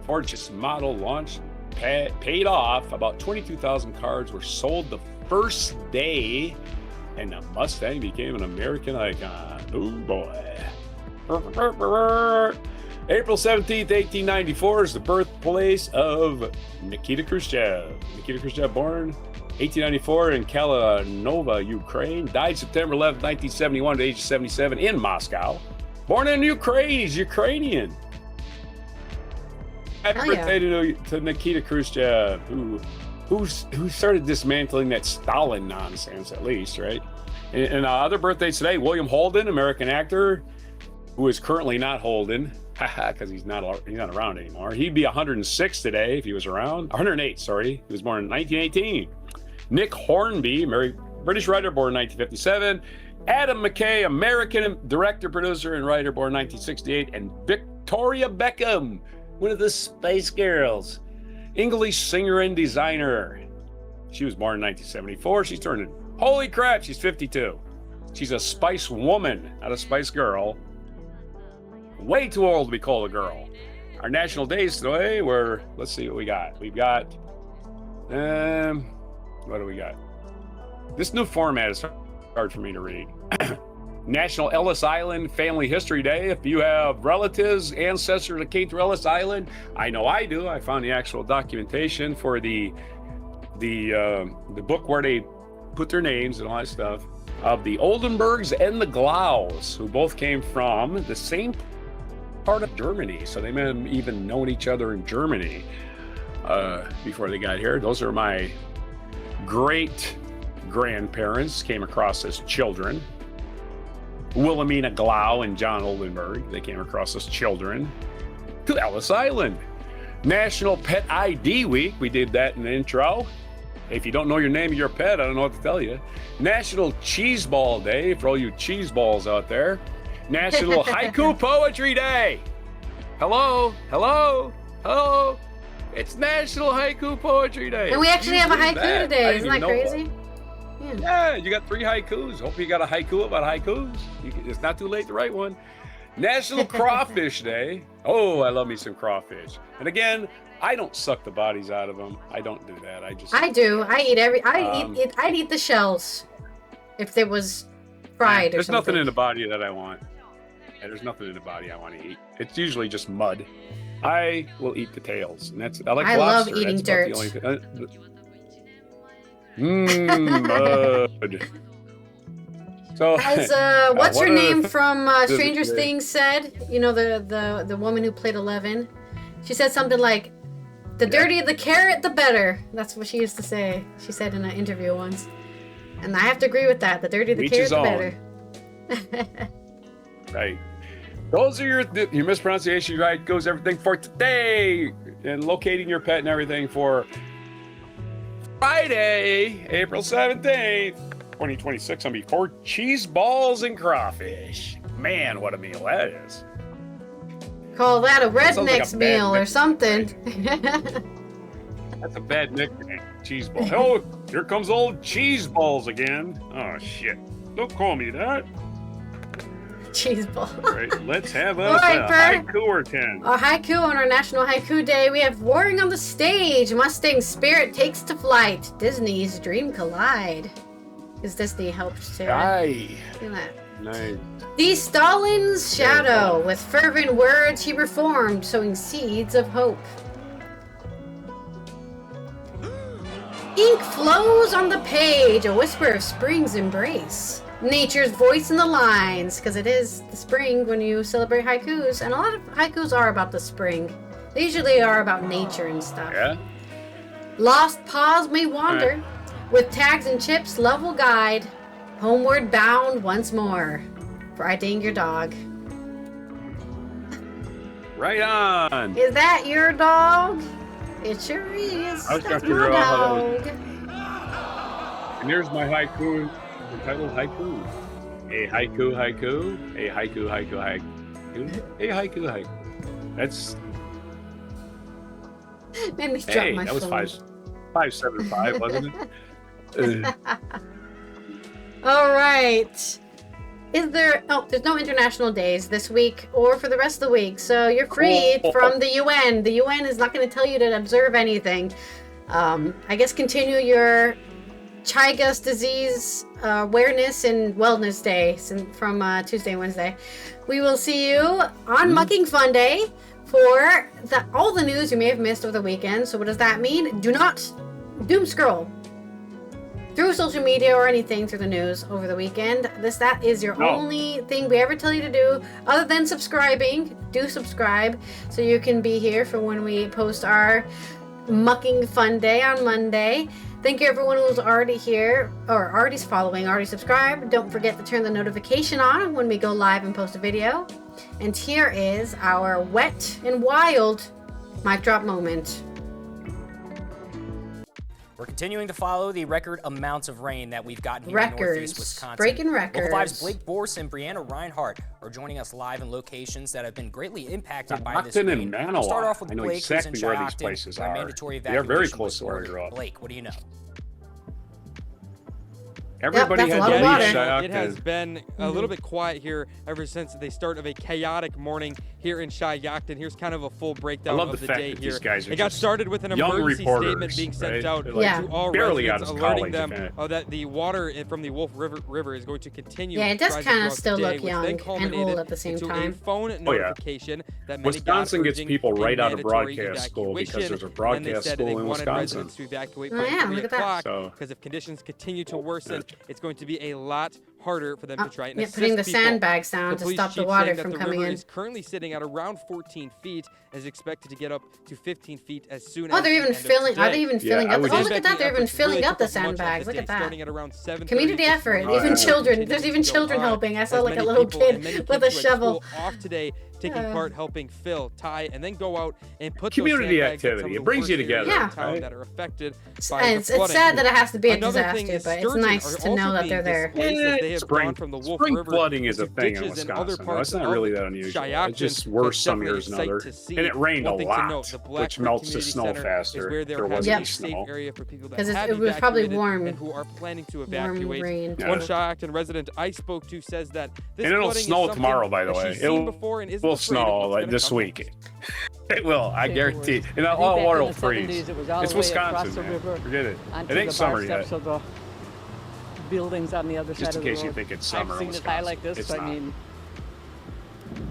Ford's model launch paid off. About 22,000 cars were sold the first day, and the Mustang became an American icon. Oh boy. April 17th, 1894 is the birthplace of Nikita Khrushchev. Nikita Khrushchev, born 1894 in Kalinova, Ukraine. Died September 11th, 1971 at the age of 77 in Moscow. Born in Ukraine, he's Ukrainian. Happy birthday to Nikita Khrushchev, who started dismantling that Stalin nonsense, at least, right? And other birthdays today, William Holden, American actor, who is currently not Holden, because he's not around anymore. He'd be 106 today if he was around. 108, sorry. He was born in 1918. Nick Hornby, British writer, born in 1957. Adam McKay, American director, producer, and writer, born in 1968. And Victoria Beckham, one of the Spice Girls, English singer and designer. She was born in 1974. She's turning, holy crap, she's 52. She's a Spice woman, not a Spice Girl. Way too old to be called a girl. Our national days today were, let's see what we got. We've got, what do we got? This new format is hard for me to read. National Ellis Island Family History Day. If you have relatives, ancestors that came through Ellis Island, I know I do. I found the actual documentation for the book where they put their names and all that stuff, of the Oldenburgs and the Glaus, who both came from the same part of Germany. So they may have even known each other in Germany before they got here. Those are my great grandparents, came across as children. Wilhelmina Glau and John Oldenburg, they came across as children to Ellis Island. National Pet ID Week, we did that in the intro. If you don't know your name of your pet, I don't know what to tell you. National Cheese Ball Day for all you cheese balls out there. National Haiku Poetry Day. Hello. It's National Haiku Poetry Day. And we actually have a haiku today. Isn't that crazy? Yeah, you got 3 haikus. Hope you got a haiku about haikus. It's not too late to write one. National Crawfish Day. Oh, I love me some crawfish. And again, I don't suck the bodies out of them. I don't do that. I do. I'd eat the shells if it was fried or there's something. nothing in the body that I want. And there's nothing in the body I want to eat. It's usually just mud. I will eat the tails. And I like lobster. Love eating dirt. Mud. So, as what's her name from Stranger Things said? You know, the woman who played 11. She said something like, "The dirtier the carrot, the better." That's what she used to say. She said in an interview once, and I have to agree with that. The dirtier the carrot, the better. Right. Those are your mispronunciation, right? Goes everything for today, and locating your pet and everything for Friday, April 17th, 2026 on Before Cheese Balls and Crawfish. Man, what a meal that is. Call that a redneck's meal or something. That's a bad nickname, cheese ball. Oh, here comes old cheese balls again. Oh, shit. Don't call me that. Cheese ball. All right, let's have a haiku or 10. A haiku on our National Haiku Day. We have Warring on the Stage. Mustang spirit takes to flight. Disney's dream collide. Because Disney helped to Aye. do that. Nice. The Stalin's shadow. With fervent words he reformed, sowing seeds of hope. Ink flows on the page. A whisper of spring's embrace. nature's voice in the lines, because it is the spring when you celebrate haikus, and a lot of haikus are about the spring. They usually are about nature and stuff. Yeah. Lost paws may wander. With tags and chips, love will guide. Homeward bound once more. For I dang your dog. Right on. Is that your dog? It sure is. I was trying That's to figure my out how dog. And there's my haiku, entitled haiku. A haiku, haiku. A haiku, haiku, haiku. A haiku, haiku. That's. Made me drop Hey, my that was phone. 575, wasn't it? All right. Is there? Oh, there's no international days this week or for the rest of the week, so you're free Cool. from the UN. The UN is not going to tell you to observe anything. I guess continue your Chagas disease awareness and wellness day from Tuesday and Wednesday. We will see you on Mucking Fun Day for all the news you may have missed over the weekend. So what does that mean? Do not doom scroll through social media or anything through the news over the weekend. That is your only thing we ever tell you to do, other than subscribing. Do subscribe so you can be here for when we post our Mucking Fun Day on Monday. Thank you everyone who's already here or already following, already subscribed. Don't forget to turn the notification on when we go live and post a video. And here is our wet and wild mic drop moment. We're continuing to follow the record amounts of rain that we've gotten here in northeast Wisconsin. Breaking records. Local 5's Blake Borse and Brianna Reinhardt are joining us live in locations that have been greatly impacted by this Stockton rain. and We'll start Manawa. off with I know Blake, exactly who's in where these Shiocton, places where are. mandatory They are very evacuation close was to where I ordered. grew up. Blake, what do you know? Everybody that's a had lot of to water. leave Shiocton. It has been a little bit quiet here ever since the start of a chaotic morning here in Shiocton. Here's kind of a full breakdown I love of the the fact day that here. these guys are It got just started with an young emergency reporters, statement being sent right? out They're like Yeah. to all barely out residents, of alerting college, them okay. that the water from the Wolf River is going to continue. Yeah, it does rising kind of throughout the still day, look which young then and culminated old at the same into time. a phone notification that many Wisconsin gets urging people a right out of mandatory broadcast school because evacuation, there's a and they broadcast said school they in wanted Wisconsin. residents to evacuate Oh, by yeah, 3 look at that. o'clock So- because if conditions continue to worsen, it's going to be a lot harder for them to try and assist putting the people. sandbags down The to police stop the chief water saying that from the coming river in. is currently sitting at around 14 feet, is expected to get up to 15 feet as soon Oh, as they're the even end of filling. Are they today. even Yeah, filling I up? would Oh, just- look at that! They're even Efforts filling really up the took up much of sandbags. the Look at day, that. starting at around 7:30 Community this effort. morning. Even yeah. children. There's even Continues to go children on, helping. I as saw like a many little people and kid many with kids a who had shovel. school off today, taking part helping fill, tie, and then go out and put Community those sandbags in some activity. of It the brings you worst areas together, of town right? that are affected by And the it's flooding. sad that it has to be a Another disaster, thing is but it's sturgeon nice are to know also that being they're there. displaced as they have Spring, gone from the Wolf spring River flooding is a to thing in ditches and other Wisconsin. though. parts It's not of really that unusual. Shiocton, It's just but worse some definitely years a than sight others. to see. And it rained a One thing to lot, note, the which Blackford melts the Community snow Center faster. is where There they're wasn't having any a safe snow. area for people that 'Cause have it was probably evacuated warm. and who are planning to Warm evacuate. rain, One too. Shiocton resident I spoke to says that this And it'll flooding is snow something tomorrow, by the that way. she's It seen will- before and isn't will afraid of snow what's like gonna this come week. It will, I guarantee. And I think all back water in will the freeze. 70s, it was all It's the way across Wisconsin, the man. river Forget it. onto It ain't the summer bar yet. steps of the buildings on the other Just side in of the case road. you think it's summer I've in seen it high Wisconsin. like this, It's so not. I mean,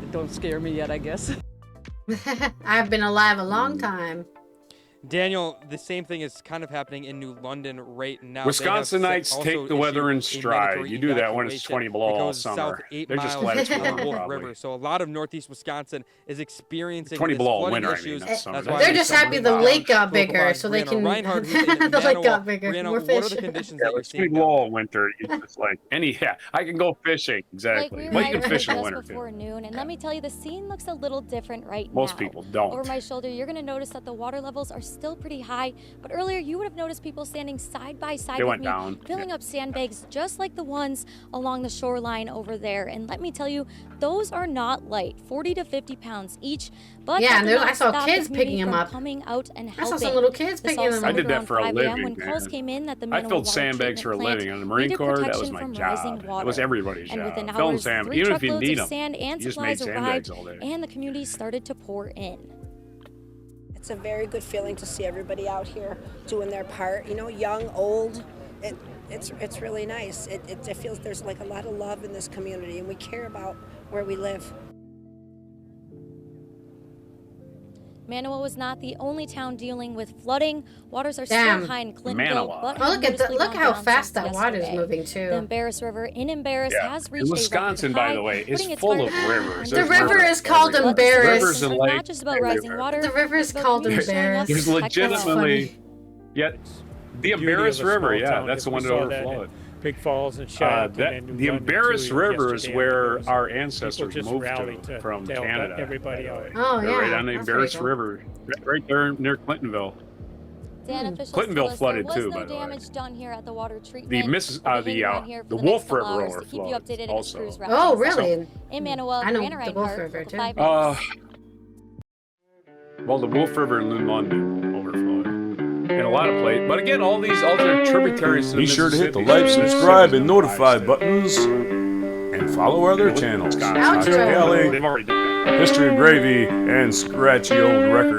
it don't scare me yet, I guess. I've been alive a long time. Daniel, the same thing is kind of happening in New London right now. Wisconsinites take the weather in stride. You do that when it's 20 below all summer. They're just let it the go, Wolf probably. River. So a lot of northeast Wisconsin is experiencing 20 this below flooding winter, I mean, issues. not summer. That's They're why They're we just sent happy the Brianna lake got Reinhardt, bigger, so they can. Reinhardt, who's in The lake Manawa. got bigger. Brianna, More what are fish. the conditions Yeah, that you're it's 20 seeing? below in winter. It's just like I can go fishing. Like Exactly. we But you arrived can here fish in just winter before too. noon, and let me tell you, the scene looks a little different right now. Most people don't. Over my shoulder, you're going to notice that the water levels are still pretty high, but earlier you would have noticed people standing side by side They with went me, down. filling up sandbags just like the ones along the shoreline over there. And let me tell you, those are not light, 40 to 50 pounds each. But Yeah, that and did there- not I saw stop the kids community picking 'em from up. coming out and I helping. saw some little kids This picking all them I up. started did that around for a 5 a.m. living, when calls man. came in that the I Manawa filled Water sandbags Treatment for a Plant living. On the Marine needed Corps, that was protection my from job. rising That water. was everybody's And job. within Filling hours, sand, 3 even if you truckloads need of them. sand and You just made supplies sandbags arrived, all day. and the community started to pour in. It's a very good feeling to see everybody out here doing their part. You know, young, old. It's really nice. It feels there's like a lot of love in this community, and we care about where we live. Manawa was not the only town dealing with flooding. Waters are Damn. still high in Clintonville, Manawa. but Oh, look at have look noticeably how gone fast down that since water is yesterday. moving The too. Embarrass River in Embarrass has reached Wisconsin, a record by high, the way, is putting its full of fire rivers. The There's river is called everywhere. Embarrass. Rivers and It's lakes not just about rising everywhere. water. The river is it's about called communities showing up Embarrass. to There's protect the That's legitimately, funny. yet the Beauty of Embarrass a River, small yeah, town, that's the 'cause one we that saw that in overflowed. Big Falls and Shaq. The Embarrass River is where our ancestors just moved rallied to to from help Canada. everybody out. Oh, They're yeah, right on the that's Embarrass pretty cool. River, right there near Clintonville. Dan, officials Clintonville told us flooded there was too, no by the way. damage done here at the water treatment. The We'll be hanging around here for the the Wolf next couple River hours to keep you overflowed updated as also. crews wrap Oh, things up. really? In Manawa, I know Brianna the Wolf Reinhardt River, for too. 5 News. Well, the Wolf River in London overflowed in a lot of places. But again, all these other tributaries to the Be sure to hit the Mississippi, like, there's subscribe, cities and that notify rise to- buttons, and follow our other channels. Wisconsin. Outro. Alley, They've already done that. History of Gravy, and Scratchy Old Record.